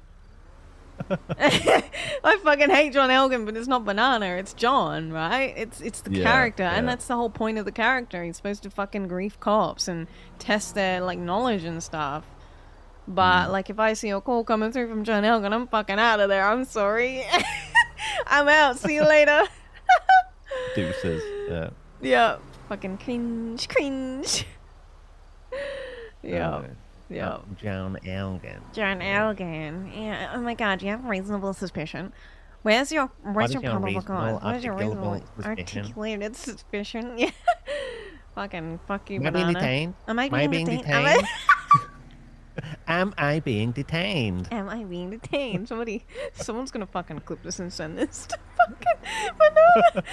I fucking hate John Elgin, but it's not Banana, it's John, right? It's the Yeah, character, and yeah. that's the whole point of the character. He's supposed to fucking grief cops and test their like knowledge and stuff. But like if I see a call coming through from John Elgin, I'm fucking out of there. I'm sorry. I'm out. See you later. Deuces. Yeah. Yeah. Fucking cringe. Yeah. Yeah. John Elgin. John Elgin. Yeah. Oh my god, you have reasonable suspicion. Where's your probable cause? What is your reasonable articulated suspicion? Yeah. Fucking fuck you, Am I being Banana. detained? Am I Am I being being detained? detained? Am I being detained? Am I being detained? Someone's gonna fucking clip this and send this to fucking Banana.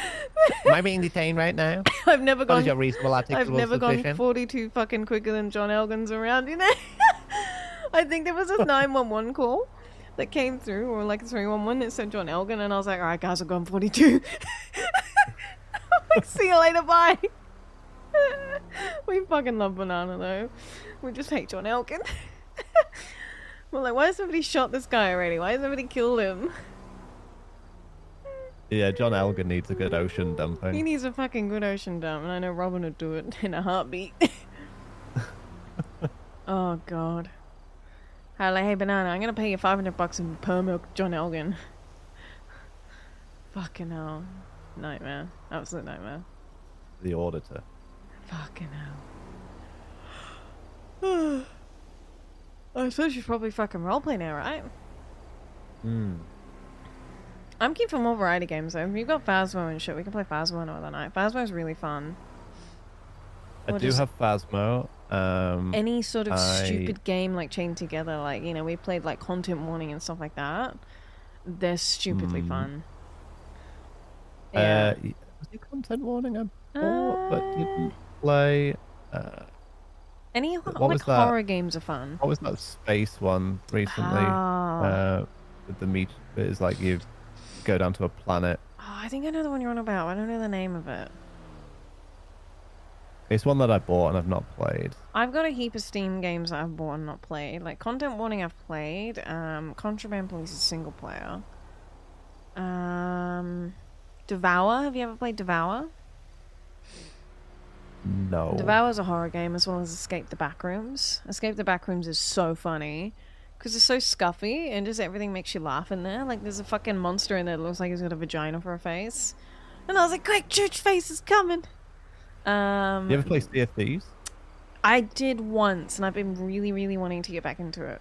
Am I being detained right now? I've never What is your gone. reasonable I've articulable never gone suspicion? 42 fucking quicker than John Elgin's around. I think there was a 911 call that came through, or like a 311 that said John Elgin, and I was like, all right, guys, I've gone 42. Like, see you later, bye. We fucking love Banana though. We just hate John Elgin. We're like, why has somebody shot this guy already? Why has somebody killed him? Yeah, John Elgin needs a good ocean He dumping. needs a fucking good ocean dump, and I know Robin would do it in a heartbeat. Oh god. Like, hey Banana, I'm gonna pay you $500 in per milk John Elgin. Fucking hell. Nightmare. Absolute nightmare. The auditor. Fucking hell. I suppose you should probably fucking roleplay now, right? I'm keen for more variety games though. We've got Phasmo and shit. We can play Phasmo another night. Phasmo's really fun. I Or do just have Phasmo. any sort of I stupid game like chained together, like, you know, we played like Content Warning and stuff like that. They're stupidly fun. Yeah. Was it Content Warning I bought but Uh, didn't play? any What like was that? horror games are fun. What was that space one recently? Ah. With the meat, it's like you go down to a planet. Oh, I think I know the one you're on about. I don't know the name of it. It's one that I bought and I've not played. I've got a heap of Steam games that I've bought and not played. Like Content Warning I've played. Contraband Police is single player. Devour. Have you ever played Devour? No. Devour is a horror game as well as Escape the Backrooms. Escape the Backrooms is so funny because it's so scuffy and just everything makes you laugh in there. Like there's a fucking monster in there that looks like he's got a vagina for a face, and I was like, "Quick, church face is coming." You ever play Sea of Thieves? I did once, and I've been really, really wanting to get back into it.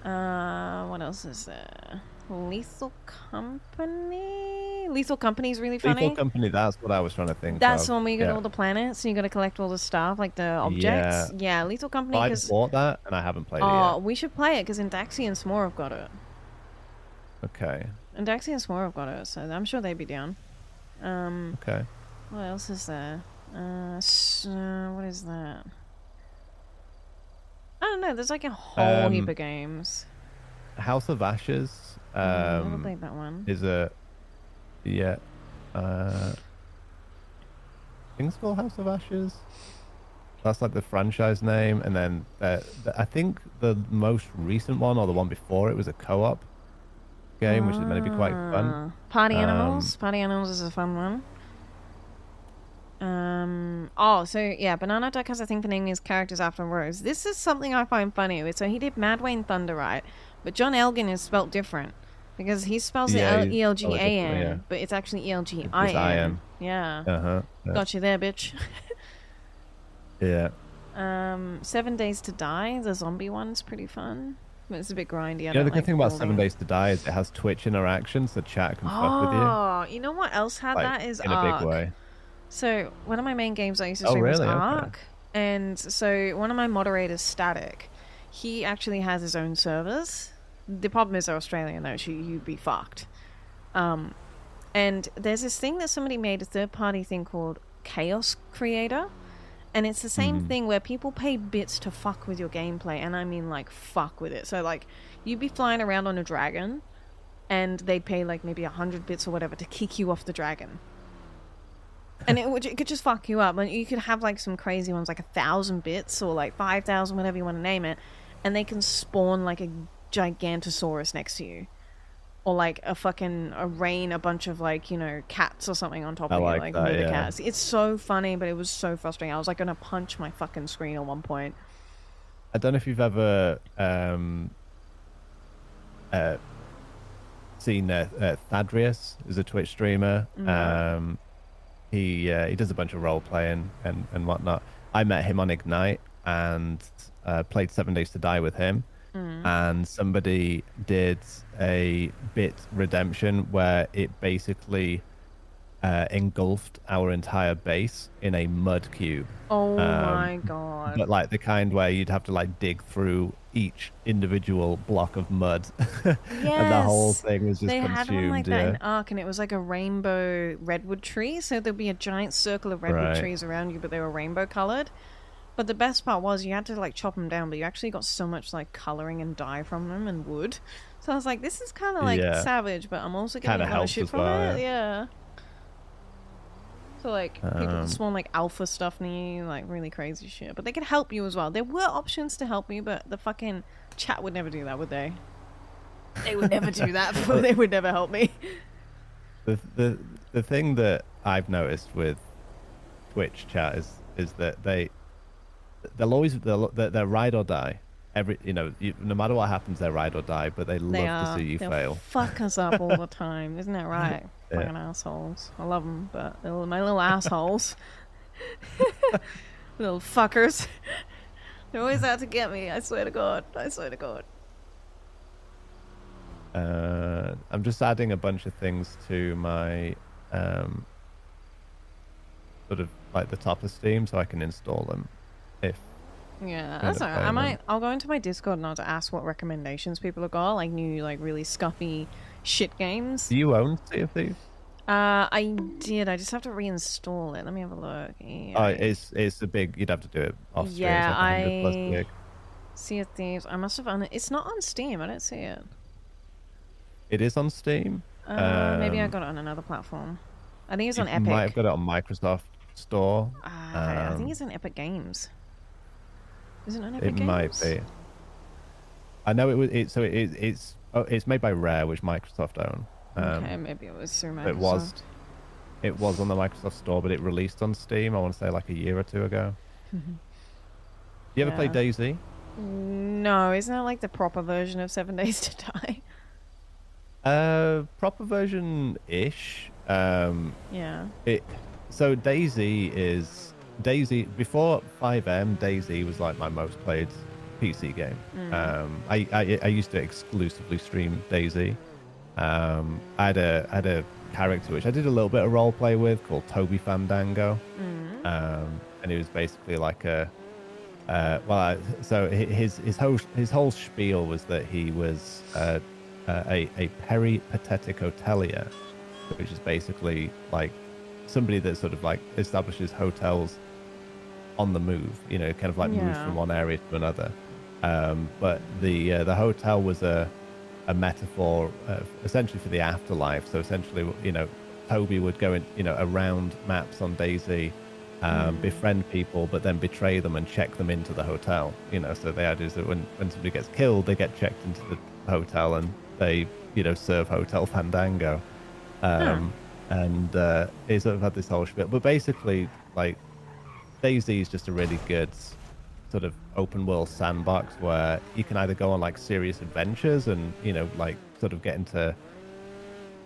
What else is there? Lethal Company? Lethal Company is really funny. Lethal Company, that's what I was trying to think That's of. the one where you go to Yeah. all the planets and you got to collect all the stuff, like the objects. Yeah, Lethal Company. I Cause, bought that and I haven't played it oh, yet. we should play it because Indaxi and S'more have got it. Okay. Indaxi and S'more have got it, so I'm sure they'd be down. Okay. What else is there? What is that? I don't know. There's like a whole heap of games. House of Ashes. Never played that one. Is a yeah. I think it's called House of Ashes. That's like the franchise name, and then I think the most recent one or the one before it was a co-op game, which is meant to be quite fun. Party Animals. Party Animals is a fun one. Oh, so yeah, Banana Duck has a thing for naming his characters after Rose. This is something I find funny. So he did Mad Wayne Thunder, right? But John Elgin is spelt different because he spells Yeah, it he's spelled ELGAN, differently, yeah. but it's actually It's ELGIN. IN. Yeah. Yeah. Got you there, bitch. Yeah. 7 Days to Die, the zombie one's pretty fun. But it's a bit grindy. You know, the good thing about 7 Days to Die is it has Twitch interactions, so chat can fuck with you. Oh, you know what else had Like, that is in a Ark. big way. So one of my main games I used to Oh, stream was really? Okay. Ark, and so one of my moderators, Static, he actually has his own servers. The problem is they're Australian though, so you'd be fucked. And there's this thing that somebody made, a third-party thing called Chaos Creator, and it's the same thing where people pay bits to fuck with your gameplay, and I mean like fuck with it. So like you'd be flying around on a dragon, and they'd pay like maybe 100 bits or whatever to kick you off the dragon. And it could just fuck you up. And you could have like some crazy ones, like 1,000 bits or like 5,000, whatever you want to name it, and they can spawn like a Gigantosaurus next to you, or like a bunch of like, you know, cats or something on top of you, like that, murder yeah. cats. It's so funny, but it was so frustrating. I was like gonna punch my fucking screen at one point. I don't know if you've ever seen Thadrius, is a Twitch streamer. No. He does a bunch of role playing and whatnot. I met him on Ignite and played 7 Days to Die with him. And somebody did a bit redemption where it basically engulfed our entire base in a mud cube. Oh my god. But like the kind where you'd have to like dig through each individual block of mud. And the whole thing was just they consumed. had one like that yeah. in Ark, and it was like a rainbow redwood tree. So there'd be a giant circle of redwood Right. trees around you, but they were rainbow colored. But the best part was you had to like chop them down, but you actually got so much like coloring and dye from them and wood. So I was like, this is kind of like Yeah. savage, but I'm also getting Kinda a lot of helps shit as from well, it. Yeah. So like people can Um, spawn like alpha stuff near you, like really crazy shit. But they could help you as well. There were options to help you, but the fucking chat would never do that, would they? They would never do that. They would never help me. The thing that I've noticed with Twitch chat is that they're ride or die. No matter what happens, they're ride or die. But they love to see you They'll fail. fuck us up all the time, isn't that right? Yeah. Fucking assholes. I love them, but my little assholes, little fuckers. They're always out to get me. I swear to God. I swear to God. I'm just adding a bunch of things to my sort of like the top of Steam so I can install them if Yeah, you end that's up alright. playing them. I'll go into my Discord and I'll ask what recommendations people have got, like new, like really scuffy shit games. Do you own Sea of Thieves? I did. I just have to reinstall it. Let me have a look. Oh, EA. it's a big. You'd have to do it off stream. It's Yeah, like 100 plus I gig. Sea of Thieves. I must have it's not on Steam. I don't see it. It is on Steam. Maybe I got it on another platform. I think it's on You might have Epic. got it on Microsoft Store. I think it's on Epic Games. Is it on Epic It Games? might be. I know it was. It's made by Rare, which Microsoft own. Okay, maybe it was through Microsoft. It was on the Microsoft Store, but it released on Steam. I want to say like a year or two ago. You ever play Yeah. DayZ? No, isn't that like the proper version of 7 Days to Die? Proper version ish. Yeah. So DayZ before 5M. DayZ was like my most played PC game. I used to exclusively stream DayZ. I had a character which I did a little bit of role play with called Toby Fandango, and he was basically like so his whole spiel was that he was a peripatetic hotelier, which is basically like somebody that sort of like establishes hotels on the move, kind of like moves Yeah. from one area to another. But the hotel was a metaphor essentially for the afterlife. So essentially, Toby would go in, around maps on DayZ, befriend people, but then betray them and check them into the hotel. So the idea is that when somebody gets killed, they get checked into the hotel and they, serve Hotel Fandango. And he sort of had this whole spiel. But basically, like, DayZ is just a really good sort of open world sandbox where you can either go on like serious adventures and like sort of get into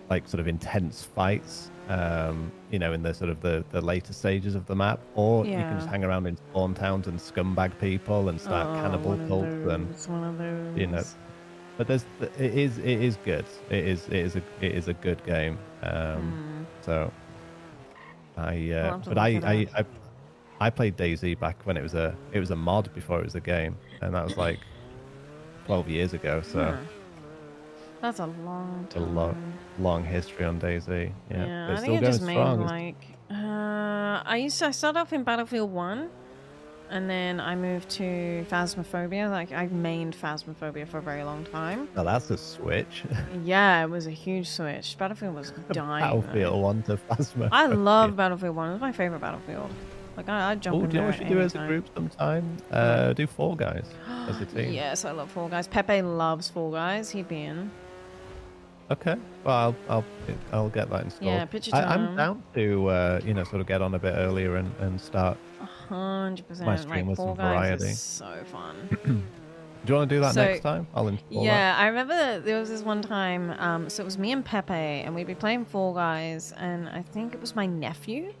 like sort of intense fights in the sort of the later stages of the map, or you can just Yeah. hang around in spawn towns and scumbag people and start cannibal one of cults those, one of those. but it is good. It is a good game. So I'll have to but look it up. I played DayZ back when it was a mod before it was a game, and that was like 12 years ago. So Huh. That's a long a time. long history on DayZ. Yeah, Yeah, but I it's think still I going just made strong. like I started off in Battlefield 1 and then I moved to Phasmophobia. Like I mained Phasmophobia for a very long time. Now that's a switch. Yeah, it was a huge switch. Battlefield was dying. Battlefield though. 1 to Phasma. I love Battlefield 1. It was my favorite Battlefield. Like I'd jump Oh, in do you know there what we should do as a anytime. group sometime? Do Fall Guys as a team. Yes, I love Fall Guys. Pepe loves Fall Guys. He'd be in. Okay. Well, I'll get that installed. Yeah, picture I'm time. down to sort of get on a bit earlier and start. 100%. My stream Like with Fall some Guys variety. is so fun. Do you want to do that So, next time? I'll install Yeah, I remember there was this one time. So it was me and Pepe, and we'd be playing Fall Guys, and I think it was my nephew.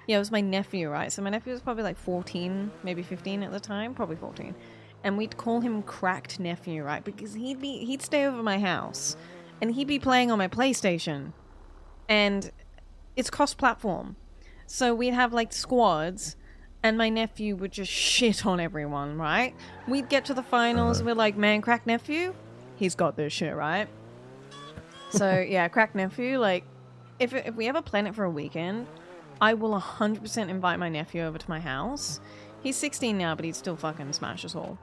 Yeah, it was my nephew, right? So my nephew was probably like 14, maybe 15 at the time, probably 14. And we'd call him Cracked Nephew, right? Because he'd stay over my house, and he'd be playing on my PlayStation, and it's cross-platform. So we'd have like squads, and my nephew would just shit on everyone, right? We'd get to the finals, we're like, man, Crack Nephew, he's got this shit, right? So yeah, Crack Nephew, like, if we ever plan it for a weekend, I will 100% invite my nephew over to my house. He's 16 now, but he'd still fucking smash us all.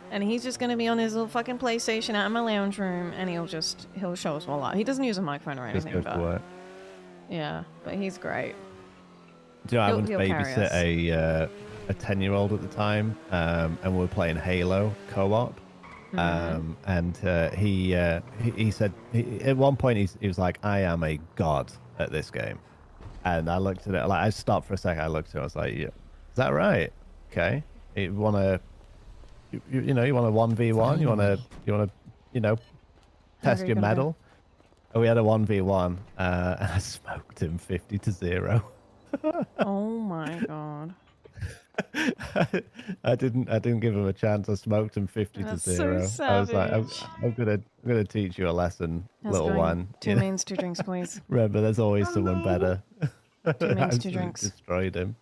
And he's just gonna be on his little fucking PlayStation out in my lounge room, and he'll show us all out. He doesn't use a microphone or Just anything, go to but work. yeah, but he's great. Do you know, I He'll- went to he'll carry babysit a 10-year-old at the time, and we were playing Halo co-op. And he said at one point he was like, "I am a god at this game," and I looked at it like I stopped for a second. I looked at it. I was like, "Yeah, is that right? Okay, you want to, you want a 1v1? You want to, test you your gonna go? medal?" And we had a 1v1, and I smoked him 50-0. Oh my god. I didn't give him a chance. I smoked him 50 to That's so 0. I was like, savage. I'm gonna teach you a lesson, How's it little going? one. 2 mains, 2 drinks, please. Remember, there's always someone better. 2 mains, 2 Absolutely drinks. destroyed him.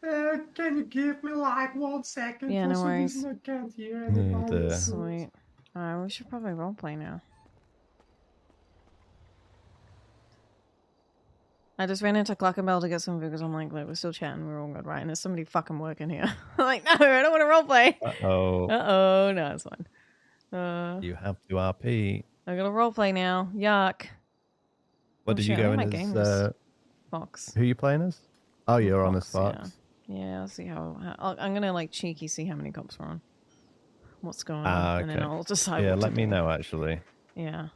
Can you give me like 1 second? Yeah, For no some worries. reason I can't hear Oh, anybody. dear. Sweet. Alright, we should probably roleplay now. I just ran into Cluckenbell to get some food because I'm like, look, we're still chatting, we're all good, right? And there's somebody fucking working here. I'm like, no, I don't want to roleplay. Oh, No, it's fine. you have to RP. I gotta roleplay now. Yuck. What Oh, did shit, you I go think in my game as? just Fox. Who you playing as? Oh, you're on as Fox, Fox. Yeah, I'll see how I'm gonna like cheeky see how many cops we're on. What's going on. Ah, And then okay. I'll decide Yeah, what let to me do. know actually. Yeah.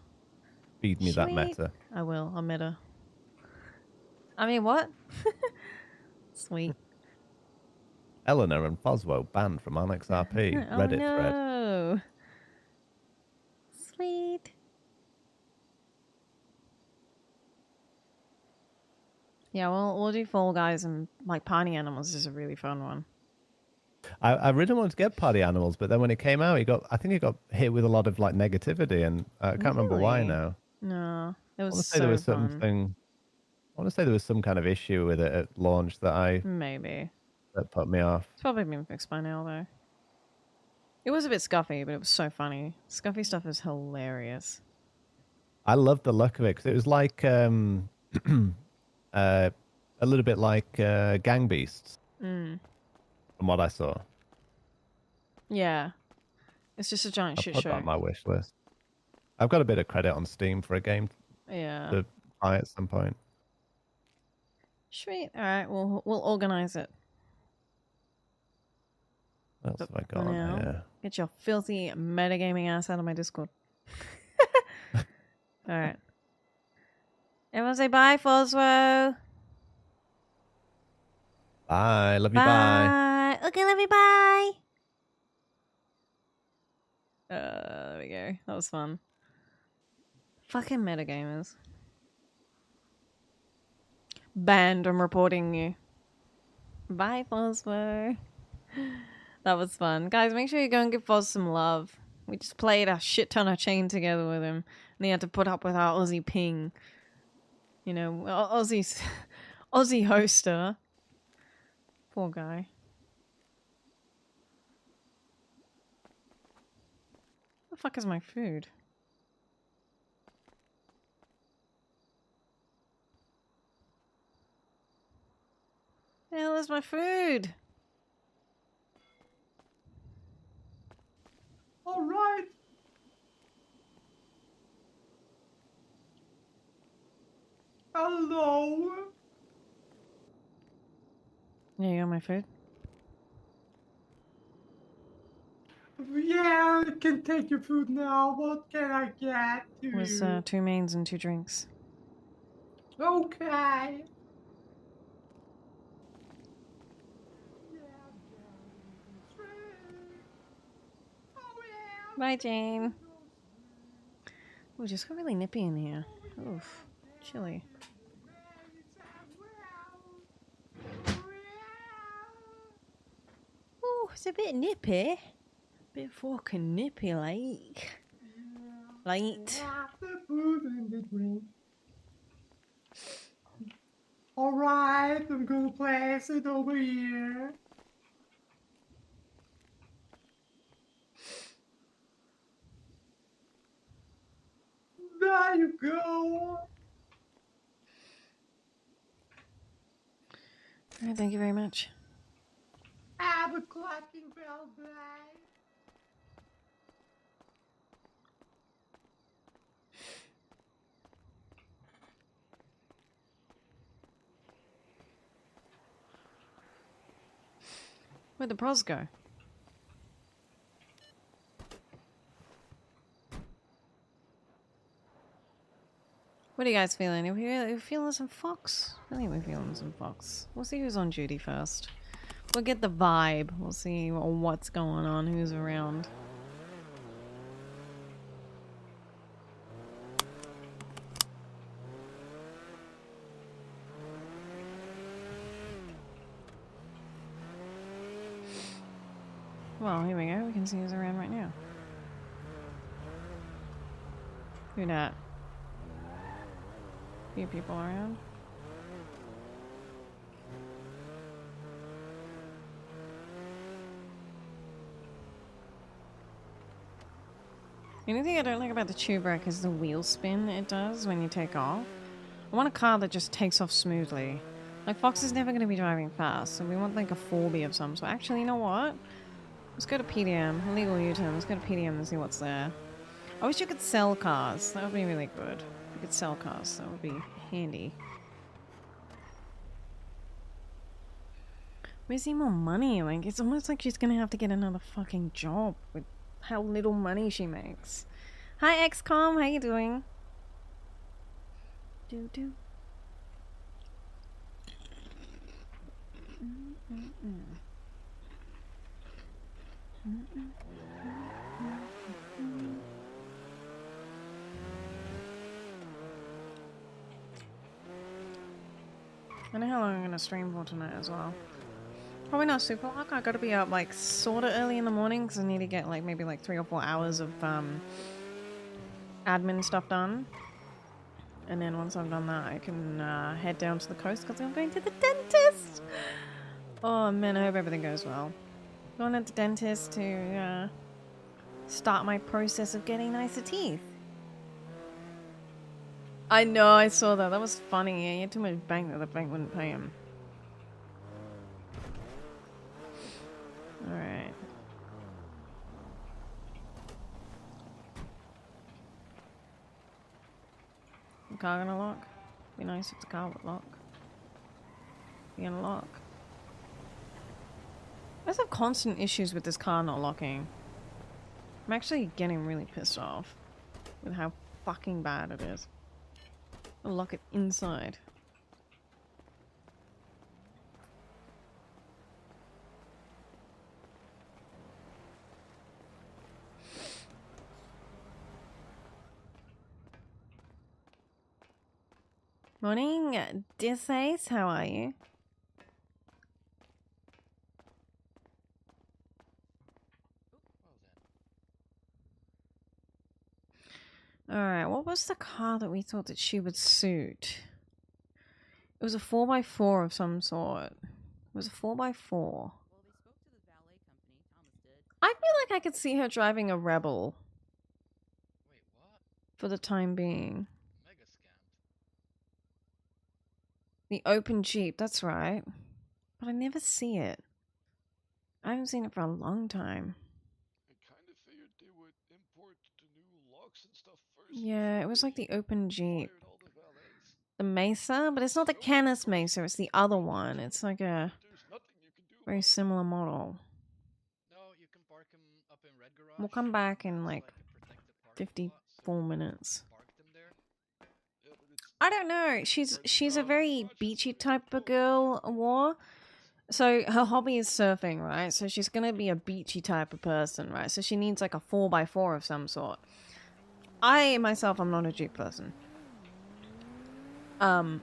Feed me that Sweet. meta. I will. I'll meta. I mean, what? Sweet. Eleanor and Foswo banned from ONX RP. Oh Reddit thread. no. Sweet. Yeah, we'll do Fall Guys and like Party Animals is a really fun one. I really wanted to get Party Animals, but then when it came out, I think it got hit with a lot of like negativity, and I can't remember why Really? now. No, it I was want to say there so was fun. something. I want to say there was some kind of issue with it at launch Maybe. that put me off. It's probably been fixed by now though. It was a bit scuffy, but it was so funny. Scuffy stuff is hilarious. I loved the look of it because it was like a little bit like Gang Beasts from what I saw. Yeah. It's just a giant I'll shit put that show. on my wish list. I've got a bit of credit on Steam for a game Yeah. to buy at some point. Sweet. Alright, we'll organize it. What else But have I for got on now, here? get your filthy metagaming ass out of my Discord. Alright. Everyone say bye, Foswo. Bye. Love you. Bye. Okay, love you, bye. There we go. That was fun. Fucking metagamers. Banned, I'm reporting you. Bye, Foswo. That was fun. Guys, make sure you go and give Foz some love. We just played a shit ton of chain together with him. And he had to put up with our Aussie ping. You know, Aussie's Aussie hoster. Poor guy. Where the fuck is my food? The hell is my food? All right. Hello. Yeah, you got my food? Yeah, I can take your food now. What can I get to It was you? 2 mains and 2 drinks. Okay. Bye, Jane. Oh, it just got really nippy in here. Oof. Chilly. Oh, it's a bit nippy. Bit fucking nippy, like. Light. The food and the drink. All right, I'm gonna place it over here. There you go. Alright, thank you very much. Have a clacking bell day. Where'd the pros go? What are you guys feeling? Are we feeling some Fox? I think we're feeling some Fox. We'll see who's on duty first. We'll get the vibe. We'll see what's going on, who's around. Well, here we go. We can see who's around right now. Who dat? Few people around. The only thing I don't like about the tube rack is the wheel spin it does when you take off. I want a car that just takes off smoothly. Like, Fox is never going to be driving fast, so we want like a 4B of some sort. Actually, you know what? Let's go to PDM. Illegal U-turn. Let's go to PDM and see what's there. I wish you could sell cars. That would be really good. You could sell cars. That would be handy. We see more money. Like, it's almost like she's gonna have to get another fucking job with how little money she makes. Hi, XCOM. How you doing? Do. I know how long I'm gonna stream for tonight as well. Probably not super long. I gotta be up like sorta early in the morning because I need to get like maybe like 3 or 4 hours of admin stuff done. And then once I've done that, I can head down to the coast because I'm going to the dentist. Oh man, I hope everything goes well. Going to the dentist to start my process of getting nicer teeth. I know, I saw that. That was funny. Yeah, he had too much bank that the bank wouldn't pay him. Alright. The car gonna lock? Be nice if the car would lock. Be gonna lock. I just have constant issues with this car not locking. I'm actually getting really pissed off with how fucking bad it is. I'll lock it inside. Morning, Disace, how are you? Alright, what was the car that we thought that she would suit? It was a 4x4 of some sort. It was a 4x4. I feel like I could see her driving a Rebel. Wait, what? For the time being. Mega scammed. The open Jeep, that's right. But I never see it. I haven't seen it for a long time. I kind of figured they would import the new locks and stuff first. Yeah, it was like the open Jeep. Fired all the valets. The Mesa, but it's not the Canis Mesa, it's the other one. It's like a There's nothing you can do very about it. similar model. No, you can park them up in Red Garage. We'll come back in That's like a protected parking lot, so 54 minutes. park them there. Yeah, but it's I don't know. She's a very beachy type of girl, War. So her hobby is surfing, right? So she's gonna be a beachy type of person, right? So she needs like a 4x4 of some sort. I myself, I'm not a Jeep person. So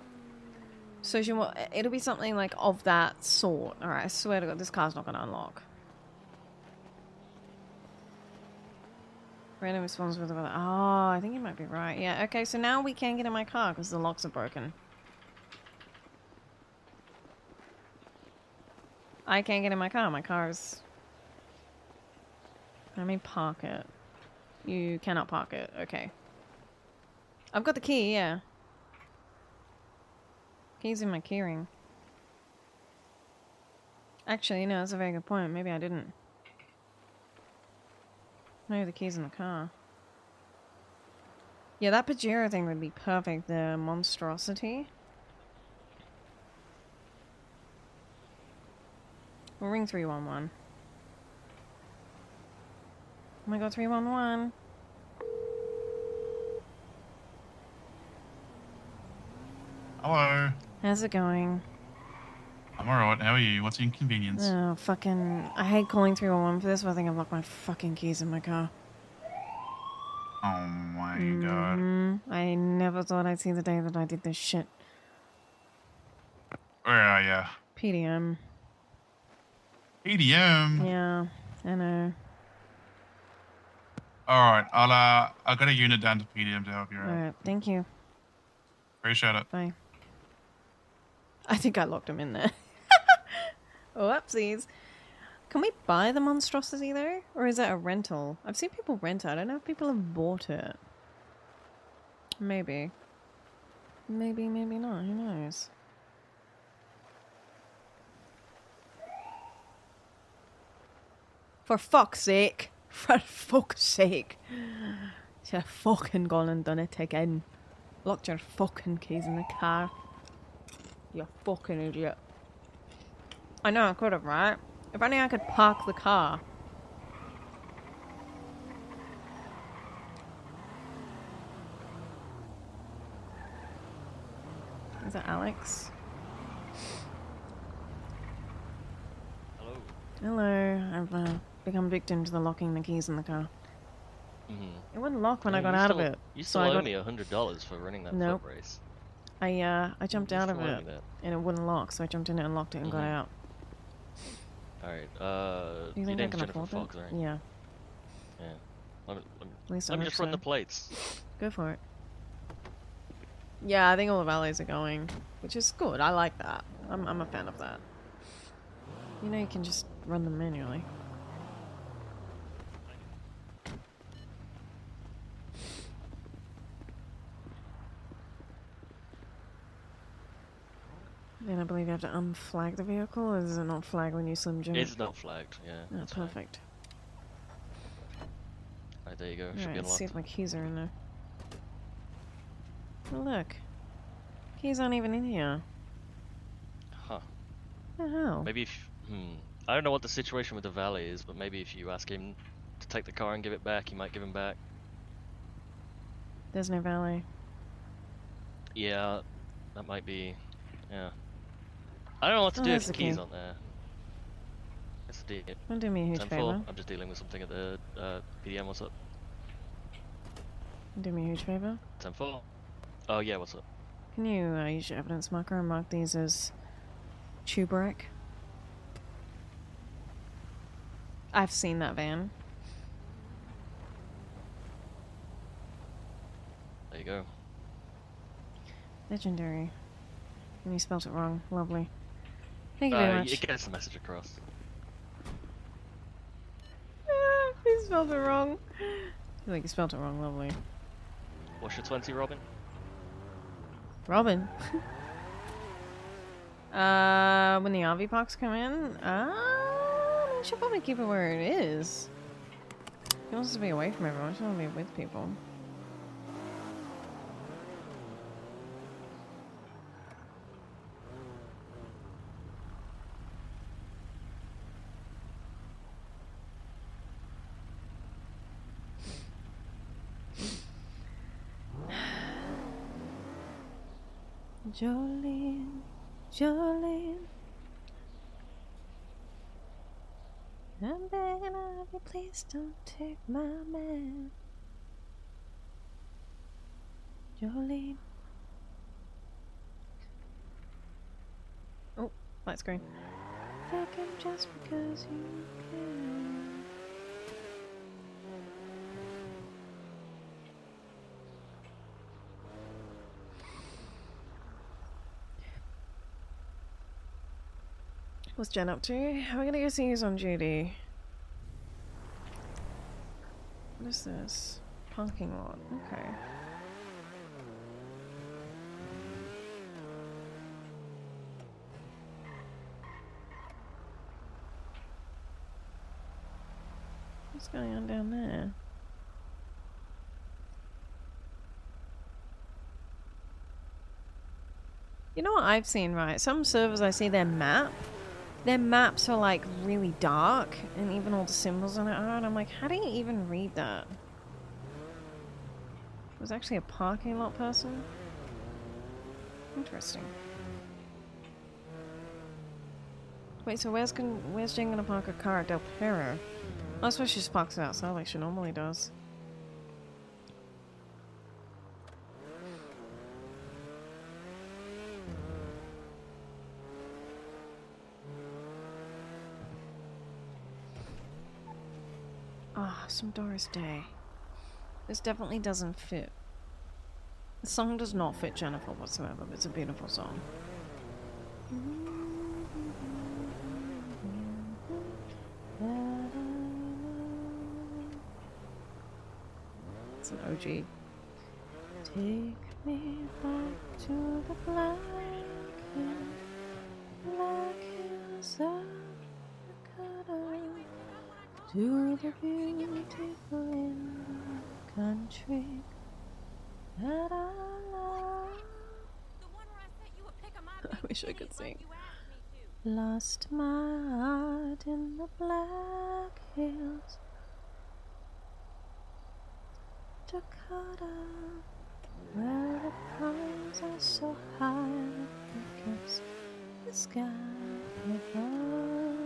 it'll be something like of that sort. All right, I swear to God, this car's not gonna unlock. Random response with the weather. Oh, I think you might be right. Yeah. Okay, so now we can't get in my car because the locks are broken. I can't get in my car. My car is... Let me park it. You cannot park it. Okay. I've got the key, yeah. Key's in my keyring. Actually, no, that's a very good point. Maybe I didn't. Maybe the key's in the car. Yeah, that Pajero thing would be perfect. The monstrosity. We'll ring 311. Oh my god, 311. Hello. How's it going? I'm alright. How are you? What's the inconvenience? Oh, fucking... I hate calling 311 for this, but I think I've locked my fucking keys in my car. Oh my god. I never thought I'd see the day that I did this shit. Where are ya? PDM. ADM. Yeah. I know. All right, I'll get a unit down to PDM to help you out. Alright, thank you. Appreciate it. Bye. I think I locked him in there. Whoopsies. Can we buy the monstrosity though? Or is that a rental? I've seen people rent it. I don't know if people have bought it. Maybe. Maybe, maybe not. Who knows? For fuck's sake. For fuck's sake. You've fucking gone and done it again. Locked your fucking keys in the car. You fucking idiot. I know I could have, right? If only I could park the car. Is that Alex? Hello. Hello. I've become victim to the locking the keys in the car. Mm-hmm. It wouldn't lock when I You got out of still- it. You So still I owe got- me $100 for running that Nope. foot race. I jumped You out of still owe me it that. and it wouldn't lock, so I jumped in it and locked it and got Mhm. out. Alright, Do you your think I name's can Jennifer afford Fox, that? right? Yeah. Yeah. Let me, At least I let me hope just run so. the plates. Go for it. Yeah, I think all the valets are going, which is good. I like that. I'm a fan of that. You know, you can just run them manually. And I believe you have to unflag the vehicle, or is it not flag when you slim jump? It's not flagged, yeah. Oh, that's fine. perfect. Alright, there you go. Should be Alright, let's see unlocked. if my keys are in there. Oh, look. Keys aren't even in here. Huh. What the hell? Maybe if... I don't know what the situation with the valet is, but maybe if you ask him to take the car and give it back, he might give him back. There's no valet. Yeah, that might be... Yeah. I don't know what to Oh, do if there's the the key's key. on there. That's the deal. Don't do me a huge 10-4. favor. I'm just dealing with something at the PDM. What's up? Do me a huge favor. 10-4. Oh yeah, what's up? Can you use your evidence marker and mark these as Tuberek? I've seen that van. There you go. Legendary. And you spelt it wrong. Lovely. Thank you very much. It gets the message across. You spelled it wrong. I think you spelled it wrong. Lovely. What's your 20, Robin? Robin. When the RV parks come in, you should probably keep it where it is. He wants to be away from everyone. He wants to be with people. Jolene, Jolene, I'm begging of you, please don't take my man. Jolene. Oh, light screen. Fuck him just because you can. What's Jen up to? We're gonna go see who's on duty. What is this? Parking lot. Okay. What's going on down there? You know what I've seen, right? Some servers I see their maps are like really dark and even all the symbols on it are, and I'm like, how do you even read that? It was actually a parking lot person? Interesting. Wait, so where's Jen gonna park her car at Del Perro? I suppose she just parks it outside like she normally does. Ah, some Doris Day. This definitely doesn't fit. The song does not fit Jennifer whatsoever, but it's a beautiful song. It's an OG. Take me back to the black hills of Dakota, to the beautiful Indian country that I love. I wish I could sing. Lost my heart in the black hills, Dakota, where the pines are so high against the sky above.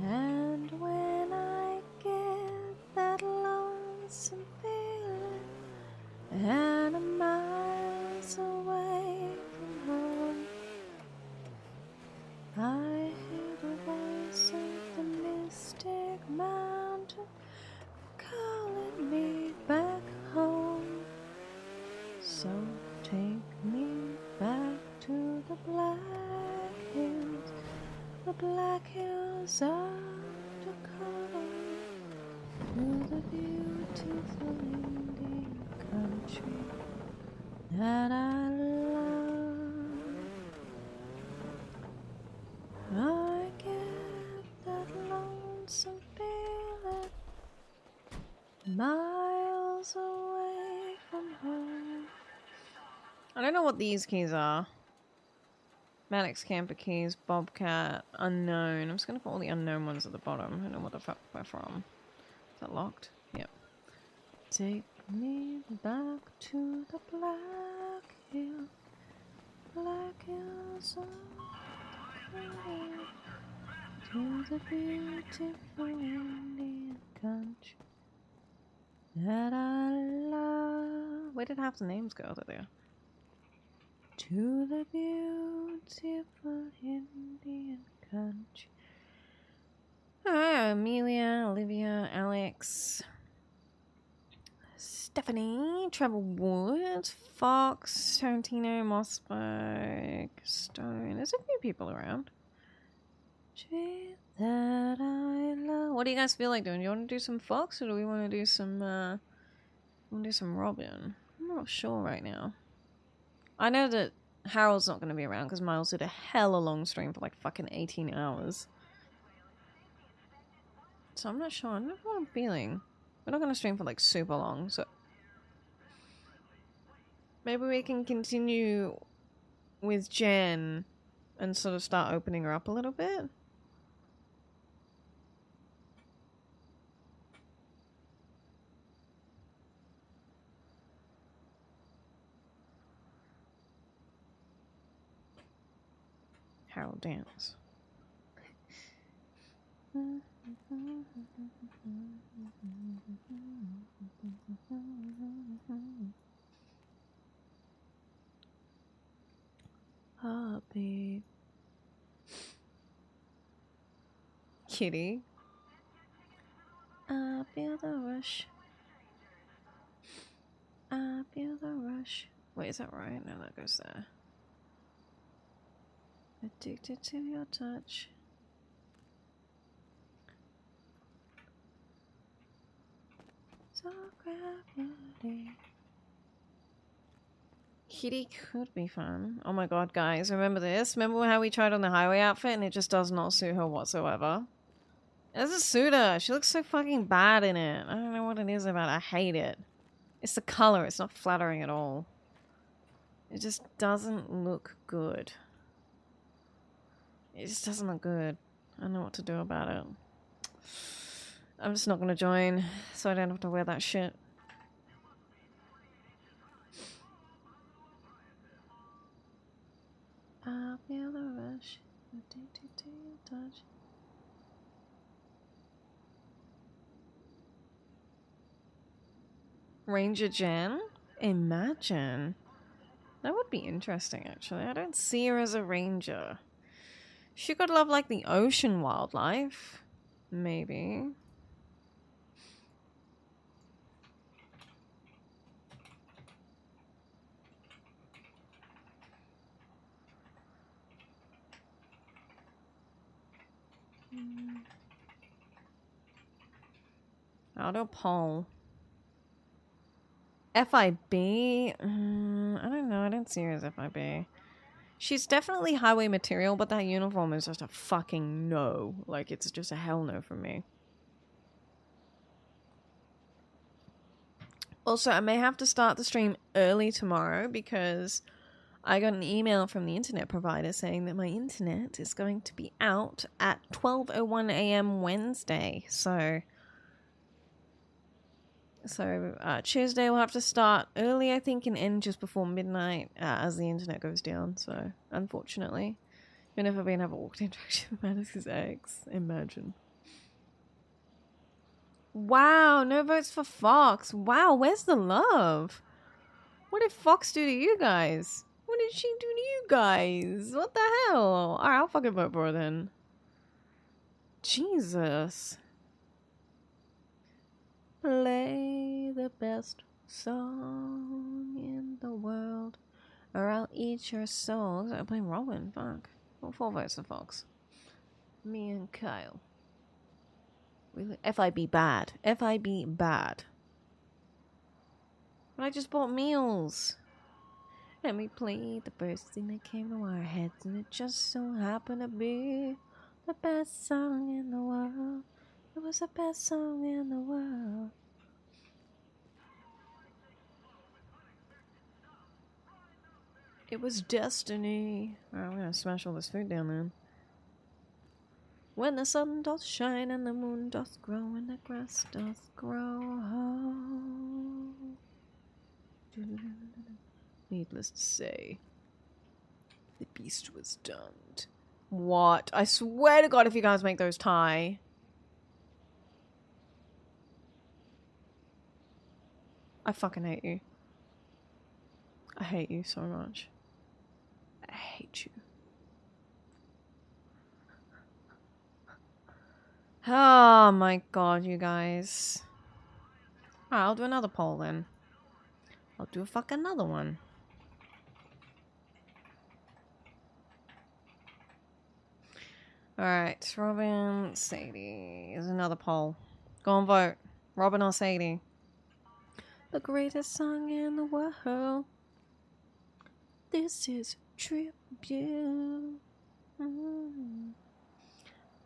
And when I get that lonesome feeling, and I'm miles away from home, I hear the voice of the mystic mountain calling me back home. So take me back to the black hills of Dakota, to the beautiful Indian country that I love. I get that lonesome feeling miles away from home. I don't know what these keys are. Maddox Camper keys, Bobcat, unknown. I'm just gonna put all the unknown ones at the bottom. I don't know what the fuck they're from. Is that locked? Yep. Take me back to the black hills of Dakota, to the beautiful Indian country that I love. Where did half the names go? Over there. To the beautiful Indian country. Amelia, Olivia, Alex, Stephanie, Trevor Woods, Fox, Tarantino, Mossberg, Stone. There's a few people around. Tree that I love. What do you guys feel like doing? Do you want to do some Fox or do we want to do some Robin? I'm not sure right now. I know that Harold's not going to be around because Miles did a hella long stream for like fucking 18 hours. So I'm not sure. I don't know what I'm feeling. We're not going to stream for like super long, so maybe we can continue with Jen and sort of start opening her up a little bit. Harold dance. Heartbeat. Kitty. I feel the rush. I feel the rush. Wait, is that right? No, that goes there. Addicted to your touch. So gravity. Kitty could be fun. Oh my god, guys, remember this? Remember how we tried on the highway outfit and it just does not suit her whatsoever? It doesn't suit her. She looks so fucking bad in it. I don't know what it is about it. I hate it. It's the color. It's not flattering at all. It just doesn't look good. It just doesn't look good. I don't know what to do about it. I'm just not going to join so I don't have to wear that shit. I feel the rush. Addicted to your touch. Ranger Jen? Imagine. That would be interesting, actually. I don't see her as a ranger. She could love, like, the ocean wildlife. Maybe. I'll do a poll. FIB? I don't know. I don't see her as FIB. She's definitely highway material, but that uniform is just a fucking no. Like, it's just a hell no from me. Also, I may have to start the stream early tomorrow because I got an email from the internet provider saying that my internet is going to be out at 12:01 a.m. Wednesday. So Tuesday we'll have to start early, I think, and end just before midnight as the internet goes down. So, unfortunately, you've never been have a walked interaction with Madison's ex. Imagine. Wow, no votes for Fox. Wow, where's the love? What did Fox do to you guys? What did she do to you guys? What the hell? Alright, I'll fucking vote for her then. Jesus. Play the best song in the world, or I'll eat your soul. I'm playing Robin. Fuck. Well, 4 votes for Fox. Me and Kyle. FIB bad. FIB bad. But I just bought meals. And we played the first thing that came to our heads, and it just so happened to be the best song in the world. It was the best song in the world. It was destiny. Alright, I'm gonna smash all this food down then. When the sun doth shine and the moon doth grow and the grass doth grow. Needless to say, the beast was done. What? I swear to God, if you guys make those tie. I fucking hate you. I hate you so much. I hate you. Oh my God, you guys. Alright, I'll do another poll then. I'll do a fucking another one. Alright, Robin, Sadie. Here's another poll. Go and vote. Robin or Sadie? The greatest song in the world. This is tribute.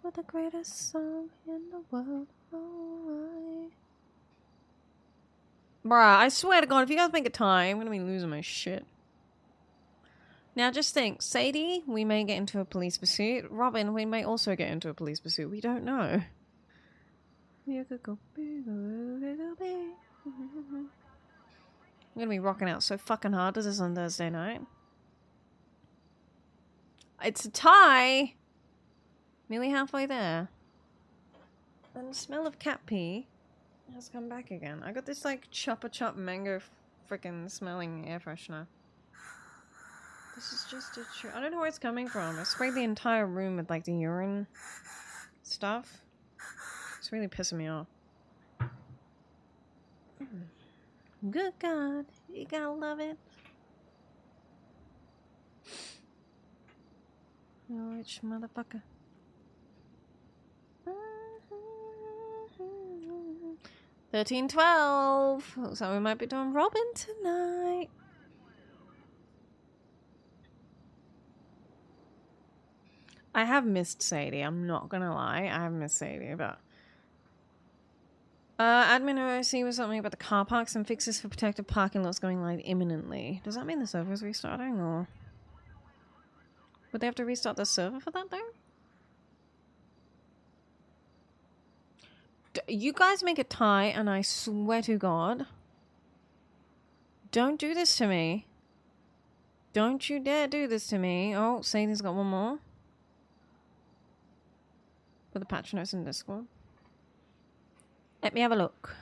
For the greatest song in the world. Oh, bruh, I swear to God, if you guys make a tie, I'm gonna be losing my shit. Now just think, Sadie, we may get into a police pursuit. Robin, we may also get into a police pursuit. We don't know. I'm gonna be rocking out so fucking hard to this on Thursday night. It's a tie! Nearly halfway there. And the smell of cat pee has come back again. I got this like chopper chop mango freaking smelling air freshener. This is just a true. I don't know where it's coming from. I sprayed the entire room with like the urine stuff. It's really pissing me off. Good God, you gotta love it. You rich motherfucker. 13:12. Looks like we might be doing Robin tonight. I have missed Sadie. I'm not gonna lie. I have missed Sadie, but admin OC was something about the car parks and fixes for protected parking lots going live imminently. Does that mean the server is restarting, or would they have to restart the server for that though? You guys make a tie, and I swear to God, don't do this to me. Don't you dare do this to me. Oh, Sadie's got one more. For the Patronus in Discord. Let me have a look.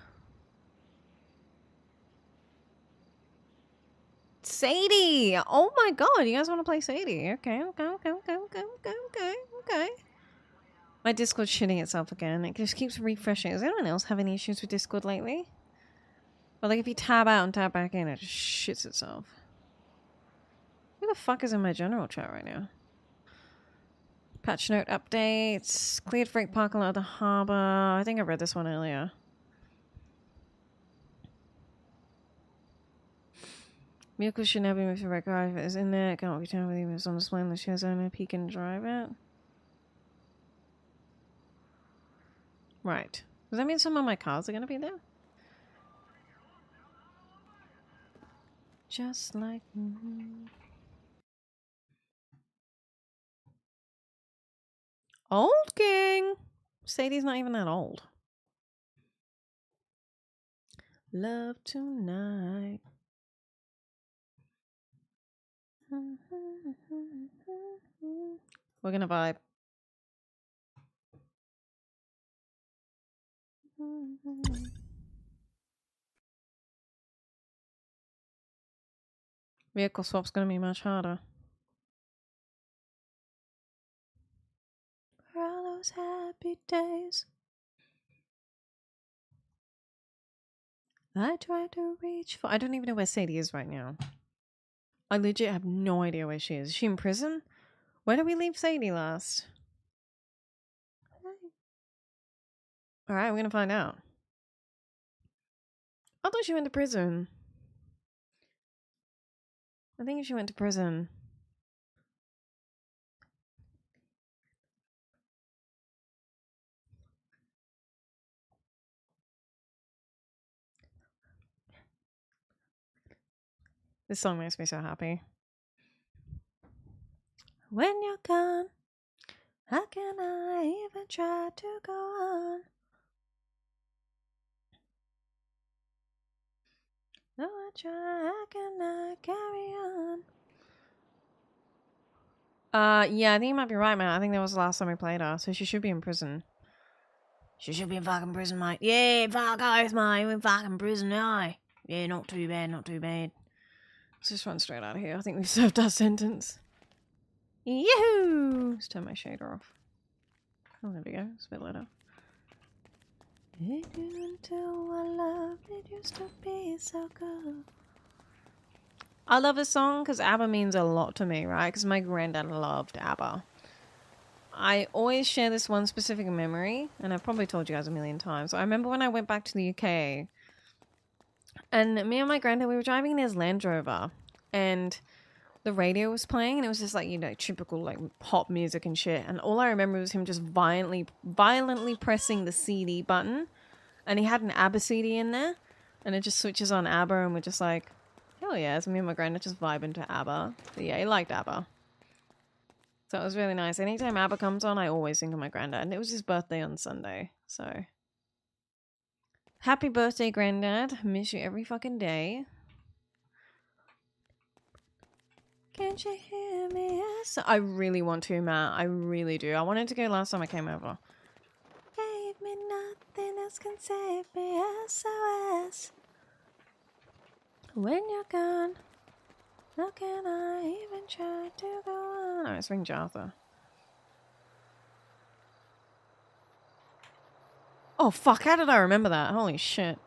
Sadie! Oh my God, you guys want to play Sadie? Okay. My Discord's shitting itself again. It just keeps refreshing. Does anyone else have any issues with Discord lately? Or like if you tab out and tab back in, it just shits itself. Who the fuck is in my general chat right now? Patch note updates. Cleared freight parking lot at the harbour. I think I read this one earlier. Vehicles should now be moved to wreck if it is in there. It cannot be turned with even if it's on display unless she has owner. He can drive it. Right. Does that mean some of my cars are going to be there? Just like me. Old King! Sadie's not even that old. Love tonight. We're gonna vibe. Vehicle swap's gonna be much harder. For all those happy days, I try to reach for. I don't even know where Sadie is right now. I legit have no idea where she is. Is she in prison? Where did we leave Sadie last? Alright, we're gonna find out. I thought she went to prison. I think she went to prison. This song makes me so happy. When you're gone, how can I even try to go on? No, I try, how can I carry on? Yeah, I think you might be right, man. I think that was the last time we played her, so she should be in prison. She should be in fucking prison, mate. Yeah, fuck oath, mate. We're in fucking prison now. Yeah, not too bad, not too bad. Let's just run straight out of here. I think we've served our sentence. Yahoo! Let's turn my shader off. Oh, there we go. It's a bit later. Did you until I loved it used to be so good. I love this song because ABBA means a lot to me, right? Because my granddad loved ABBA. I always share this one specific memory, and I've probably told you guys a million times. I remember when I went back to the UK, and me and my granddad, we were driving in his Land Rover, and the radio was playing, and it was just like, you know, typical like pop music and shit. And all I remember was him just violently pressing the CD button, and he had an ABBA CD in there, and it just switches on ABBA, and we're just like, hell yeah, it's me and my granddad just vibing to ABBA. But yeah, he liked ABBA. So it was really nice. Anytime ABBA comes on, I always think of my granddad. And it was his birthday on Sunday, so. Happy birthday, granddad. Miss you every fucking day. Can't you hear me? I really want to, Matt. I really do. I wanted to go last time I came over. Gave me nothing else can save me. SOS. When you're gone, how can I even try to go on? Oh, it's Ring Jartha. Oh, fuck. How did I remember that? Holy shit.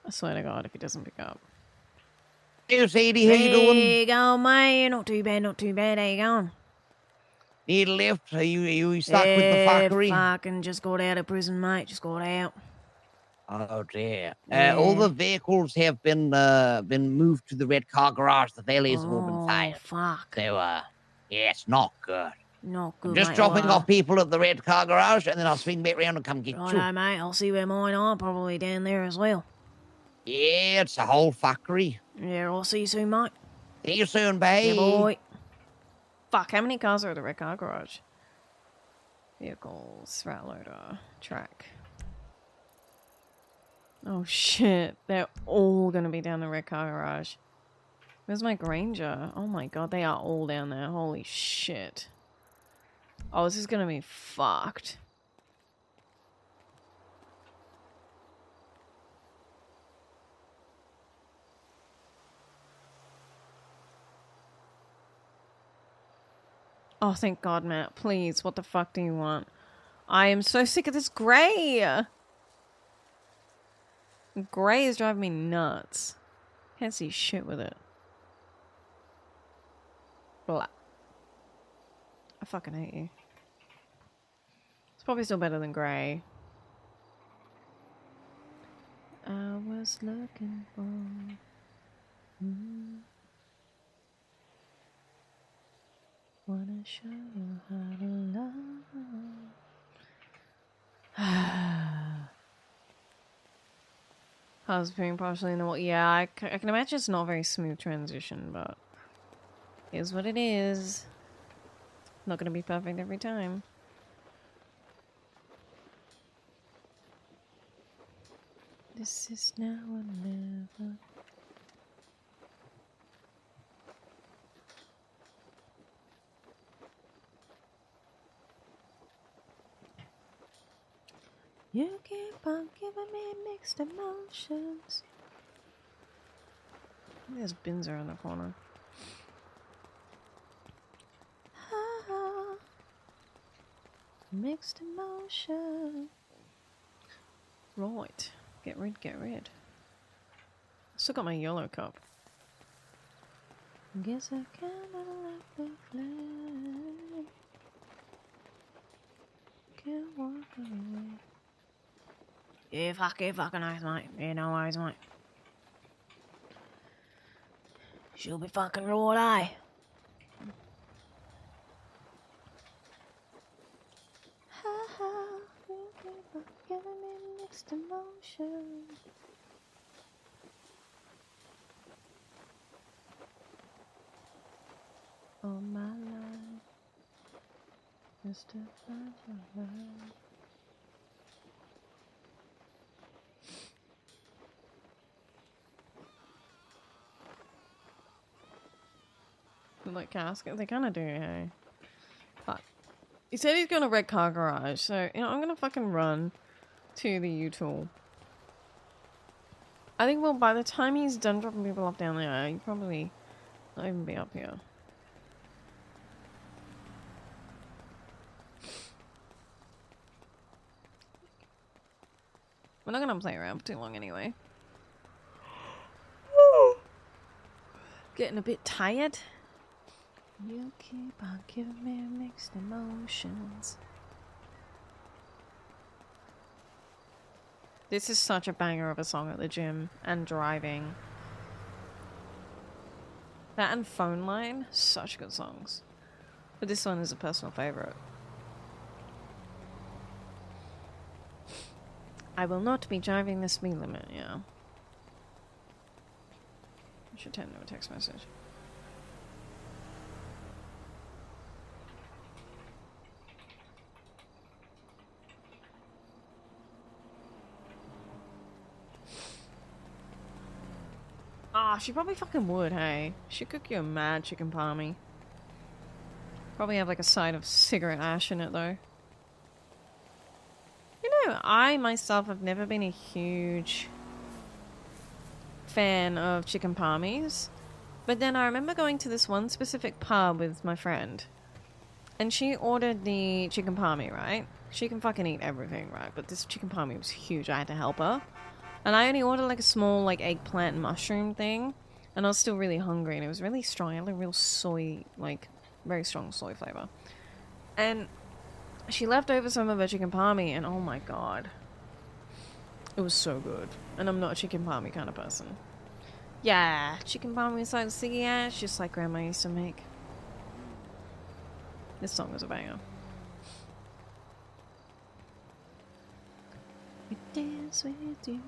I swear to God if he doesn't pick up. Hey, Sadie, how you doing? Hey, you going, mate? Not too bad, not too bad. How you going? Need a lift? Are you stuck with the fuckery? Fucking just got out of prison, mate. Just got out. Oh dear. Yeah. All the vehicles have been moved to the red car garage. The valet's have all been fired. Fuck. So yeah, it's not good. Not good, I'm just mate. dropping Well, off people at the red car garage, and then I'll swing back round and come get you. righto, mate. I'll see where mine are. Probably down there as well. Yeah, it's a whole fuckery. Yeah, I'll see you soon, mate. See you soon, babe. Yeah, boy. Fuck, how many cars are at the red car garage? Vehicles, route loader, track. Oh shit, they're all gonna be down the red car garage. Where's my Granger? Oh my god, they are all down there. Holy shit. Oh, this is gonna be fucked. Oh, thank God, Matt. Please, what the fuck do you want? I am so sick of this grey. Grey is driving me nuts. Can't see shit with it. Blah. I fucking hate you. It's probably still better than grey. I was looking for... Wanna show you how to love. I was being partially in the water. Yeah, I can imagine it's not a very smooth transition, but here's what it is. Not gonna be perfect every time. This is now or never. You keep on giving me mixed emotions. There's bins around the corner. Ah, mixed emotion. Right. Get rid, get rid. Still got my yellow cup. Guess I kinda like the flame. Can't walk away. Yeah, fucking nice, mate. Yeah, no worries, mate. She'll be fucking raw, eh? Ha ha, you keep on giving me mixed emotions. All my life, just to find your love. Like casket, they kind of do, hey. But he said he's gonna red car garage, so you know I'm gonna fucking run to the U-Tool. I think, well, by the time he's done dropping people off down there, he'll probably not even be up here. We're not gonna play around for too long anyway. Getting a bit tired. You keep on giving me mixed emotions. This is such a banger of a song at the gym and driving. That and Phone Line, such good songs. But this one is a personal favorite. I will not be driving the speed limit, yeah. I should turn to a text message. Ah, she probably fucking would, hey. She'd cook you a mad chicken palmy. Probably have like a side of cigarette ash in it though. You know, I myself have never been a huge fan of chicken palmies. But then I remember going to this one specific pub with my friend. And she ordered the chicken palmy, right? She can fucking eat everything, right? But this chicken palmy was huge. I had to help her. And I only ordered like a small like eggplant and mushroom thing. And I was still really hungry and it was really strong. It had like real soy, like very strong soy flavor. And she left over some of her chicken palmy and oh my god. It was so good. And I'm not a chicken palmy kind of person. Yeah, chicken palmy inside ciggy ash, just like grandma used to make. This song was a banger. We dance with you.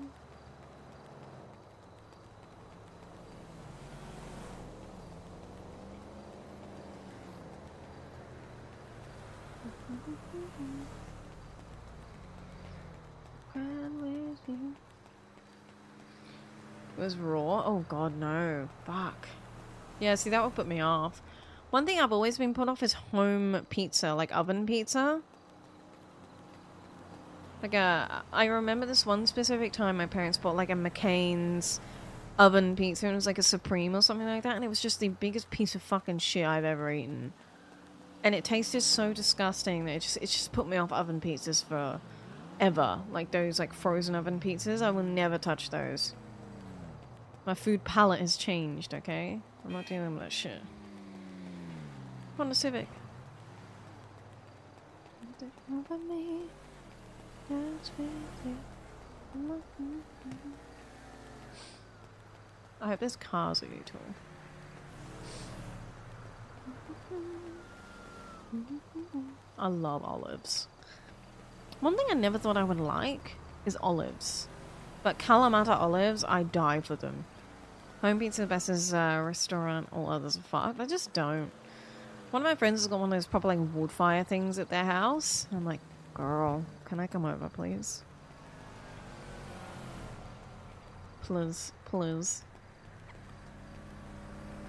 It was raw? Oh god, no. Fuck. Yeah, see, that would put me off. One thing I've always been put off is home pizza, like oven pizza. Like I remember this one specific time my parents bought like a McCain's oven pizza and it was like a Supreme or something like that and it was just the biggest piece of fucking shit I've ever eaten. And it tasted so disgusting that it just put me off oven pizzas for ever. Like those like frozen oven pizzas, I will never touch those. My food palette has changed, okay? I'm not dealing with that shit. Honda Civic. Over me. I hope this car's a U-Tool. I love olives. One thing I never thought I would like is olives. But Kalamata olives, I die for them. Home Pizza Best's restaurant, all others are fucked. I just don't. One of my friends has got one of those proper like wood fire things at their house. I'm like, girl, can I come over, please? Please, please.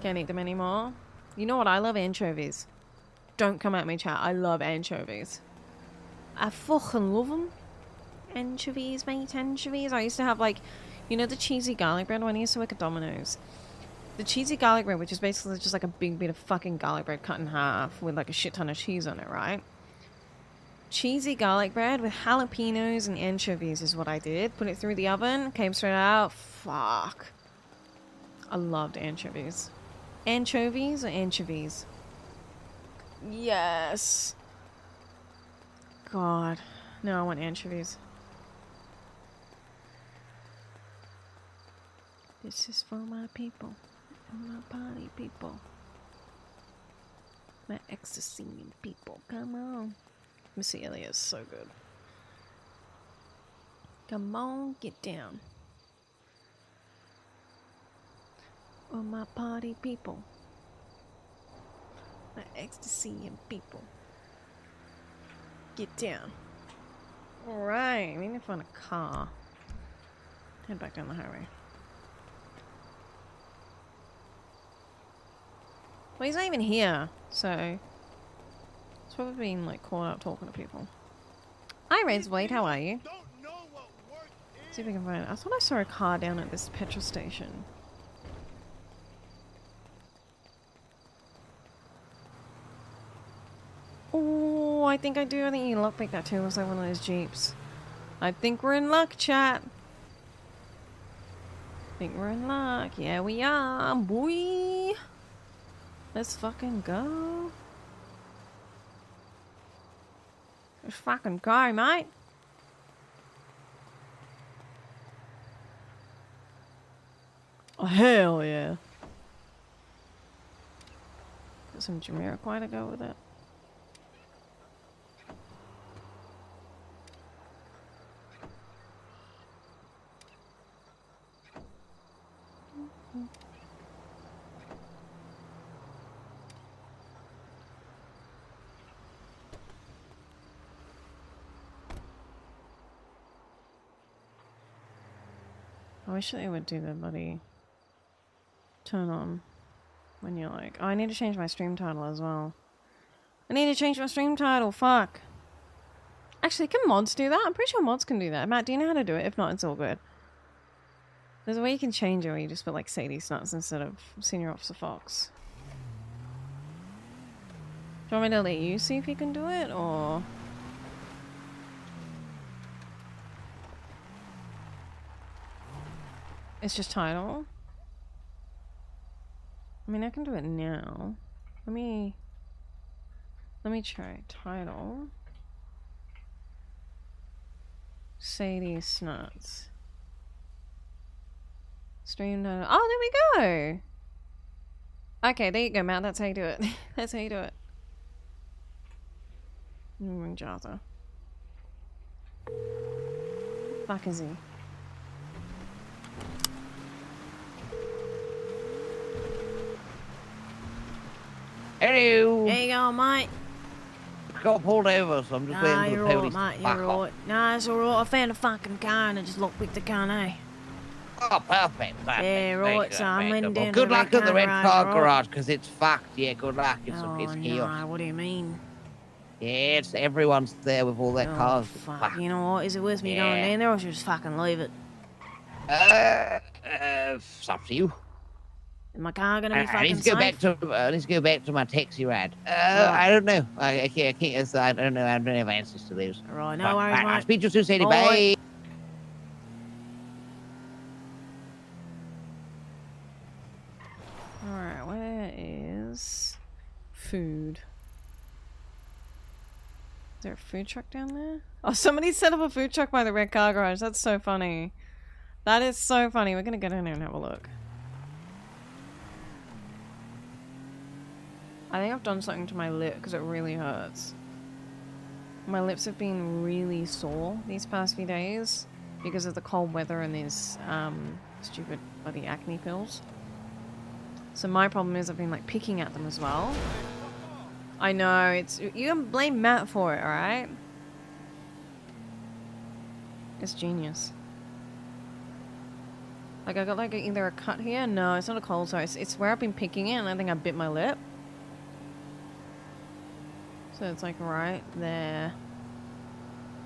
Can't eat them anymore. You know what? I love anchovies. Don't come at me, chat. I love anchovies. I fucking love them. Anchovies, mate, anchovies. I used to have like, you know the cheesy garlic bread when I used to work at Domino's? The cheesy garlic bread, which is basically just like a big bit of fucking garlic bread cut in half with like a shit ton of cheese on it, right? Cheesy garlic bread with jalapenos and anchovies is what I did. Put it through the oven, came straight out. Fuck. I loved anchovies. Anchovies or anchovies? Yes. God. No, I want anchovies. This is for my people. For my party people. My ecstasy people. Come on. Missy Elliott is so good. Come on, get down. For my party people. My ecstasy and people. Get down. Alright, we need to find a car. Head back down the highway. Well, he's not even here, so he's probably been like caught up talking to people. Hi, Reds Wade, how are you? See if we can find it. I thought I saw a car down at this petrol station. Oh, I think I do. I think you can lockpick that too. It was like one of those Jeeps. I think we're in luck, chat. I think we're in luck. Yeah, we are, boy. Let's fucking go. Let's fucking go, mate. Oh, hell yeah. Got some Jamiroquai to go with it. I wish they would do the bloody turn on when you're like, oh, I need to change my stream title as well. I need to change my stream title, fuck. Actually, can mods do that? I'm pretty sure mods can do that. Matt, do you know how to do it? If not, it's all good. There's a way you can change it where you just put like Sadie Snuts instead of Senior Officer Fox. Do you want me to let you see if you can do it, or...? It's just title. I mean, I can do it now. Let me try title. Sadie Snuts. Stream title. Oh, there we go. Okay, there you go, Matt. That's how you do it. That's how you do it. Ring Jata. Fuck is he? Hello. There you go, mate. Got pulled over, so I'm just waiting for the you're police alright, to mate. back You're off. alright. Nah, it's alright. I found a fucking car and I just lockpicked the car now. Oh, perfect. Yeah, right, so I'm heading down to Good the luck red at the red car car garage, garage, because it's fucked. Yeah, good luck. It's Oh, chaos. no, what do you mean? Yeah, everyone's there with all their Oh, cars. It's fuck. fucked. You know what? Is it worth me going Yeah. down there or should I just fucking leave it? It's up to you. Is my car gonna be I fucking need to go safe? back to my taxi ride. Oh. I don't know. I can't. I don't know. I don't have answers to those. Right, no worries, I'll mate. speak to you soon, Sadie. Bye. Bye. Alright, where is food? Is there a food truck down there? Oh, somebody set up a food truck by the red car garage. That's so funny. That is so funny. We're gonna go down there and have a look. I think I've done something to my lip because it really hurts. My lips have been really sore these past few days because of the cold weather and these stupid bloody acne pills. So my problem is I've been like picking at them as well. I know, it's you can blame Matt for it, alright? It's genius. Like I got like either a cut here. No, it's not a cold sore. It's where I've been picking it and I think I bit my lip. So it's like right there.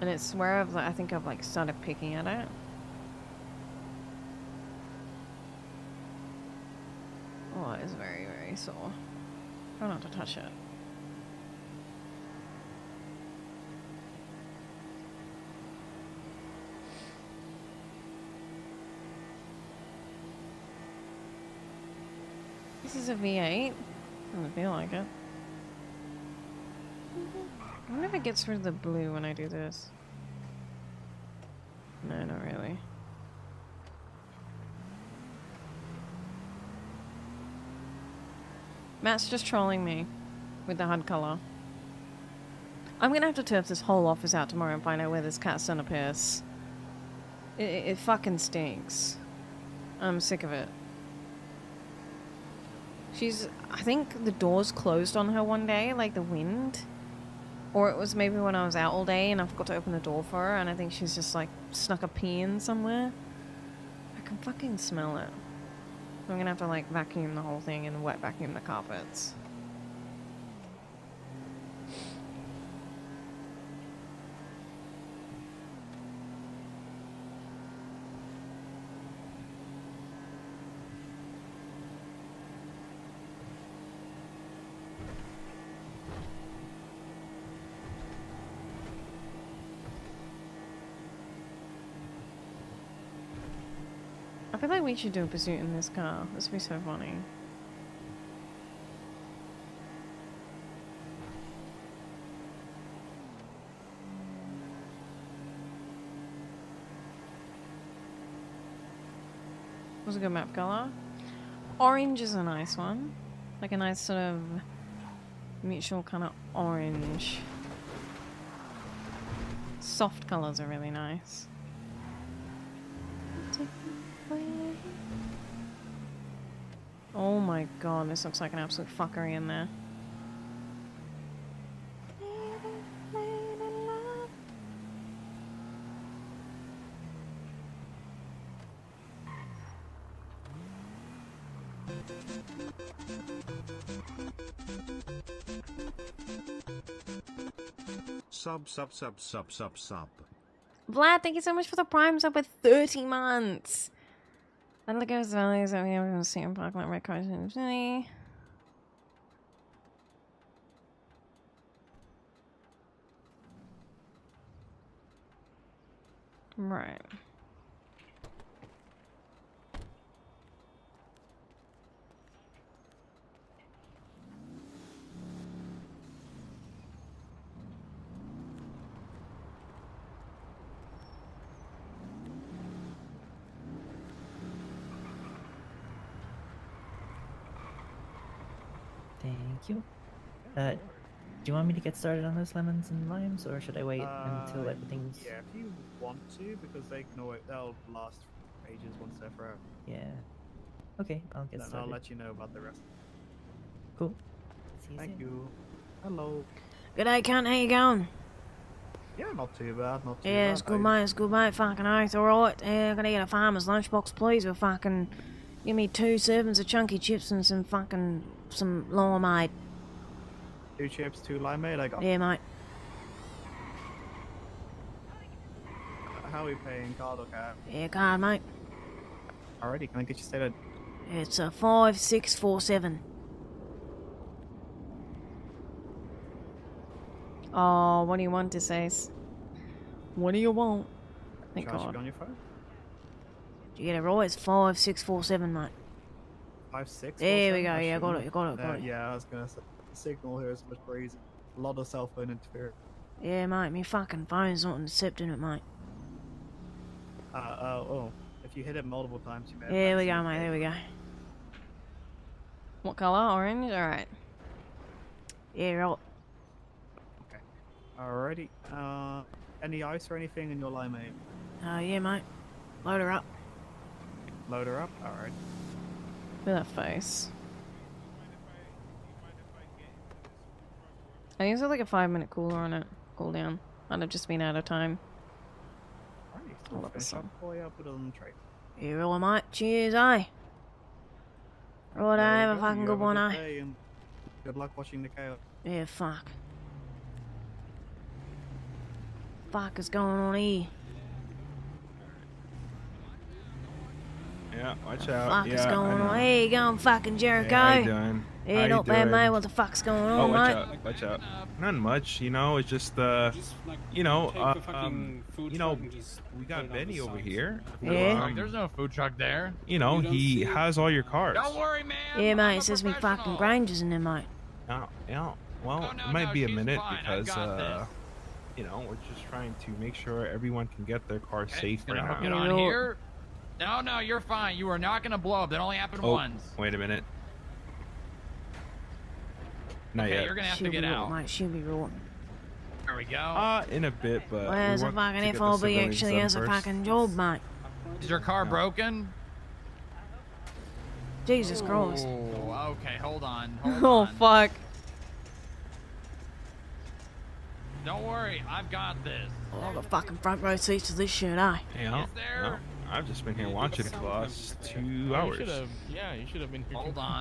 And it's where I think I've like started picking at it. Oh, it is very, very sore. Try not to touch it. This is a V8. Doesn't feel like it. I wonder if it gets rid of the blue when I do this. No, not really. Matt's just trolling me with the HUD color. I'm gonna have to turf this whole office out tomorrow and find out where this cat's gonna piss. It fucking stinks. I'm sick of it. I think the doors closed on her one day, like the wind. Or it was maybe when I was out all day and I forgot to open the door for her and I think she's just like snuck a pee in somewhere. I can fucking smell it. I'm gonna have to like vacuum the whole thing and wet vacuum the carpets. I feel like we should do a pursuit in this car. This would be so funny. What's a good map color? Orange is a nice one. Like a nice sort of mutual kind of orange. Soft colors are really nice. Oh my god, this looks like an absolute fuckery in there. Sub. Vlad, thank you so much for the prime sub with 30 months. I'd look at his values that we have in the same park like red cars in the city. Right. Thank you. Do you want me to get started on those lemons and limes, or should I wait until everything's... Yeah, if you want to, because they'll last for ages once they're frozen. Yeah. Okay, I'll get started. I'll let you know about the rest. Cool. See you Thank soon. you. Hello. G'day, cunt. How you going? Yeah, not too bad, not too bad. Yeah, it's good, mate. It's good, mate. Fucking oath. Alright. Yeah, I'm gonna get a farmer's lunchbox, please, with fucking... Give me 2 servings of chunky chips and some limeade. 2 chips, 2 limeade, I got. Yeah, mate. How are we paying? Card or cab? Yeah, card, mate. Alrighty, can I get you started? It's a 5647. Oh, what do you want to say? What do you want? Thank Charge God. on your phone? Did you get it right? It's 5647, mate. 5, 6. There we go. Yeah, got it. Got it. Yeah, I was gonna say the signal here is much crazy. A lot of cell phone interference. Yeah, mate. My fucking phone's not accepting it, mate. Oh. If you hit it multiple times, you may. There we go, mate. There we go. What colour? Orange? Alright. Yeah, right. Alrighty. Any ice or anything in your limeade? Yeah, mate. Load her up. Load her up. Alright. Look at that face. I think it's got like a 5-minute cooler on it. Cool down. Might have just been out of time. Alright, I love this finish up song. for you. I'll put it on the tray. You all mate. Cheers, eh? Right, There I you have a go, fucking you good have a one, good eh? day and good luck watching the chaos. Yeah, fuck. Fuck is going on here? Yeah, watch out. Fuck yeah, is going I know. on? Hey, you going fucking Jericho? Hey, how you doing? Yeah, How not you bad, doing? mate. What the fuck's going Oh, on, watch mate? out, watch out. Not much, you know, it's just, you know, we got Benny over here. who, Yeah? There's no food truck there. You know, he has all your cars. Don't worry, man. Yeah, I'm mate. a It says me fucking professional. Granger's in there, mate. Yeah, yeah. Well, No, it might be a she's minute fine. I've because, got this. you know, we're just trying to make sure everyone can get their car safe Gonna right hook it now. on here. No, you're fine. You are not gonna blow up. That only happened Oh, once. wait a minute. Not Okay, yet. you're gonna have She'll to get be out. right, mate. She'll be right. There we go. In a bit, but we Where's a want fucking to get the FOB civilians actually done has a first. fucking job, mate? Is your car broken? Jesus Christ. Oh, okay. Hold on. Hold Oh, on. fuck. Don't worry. I've got this. Oh, I got fucking front row seats to this shit, eh? Yeah, Is there? yeah. I've just been here watching for the last 2 hours. Yeah, you should have been here. Hold on.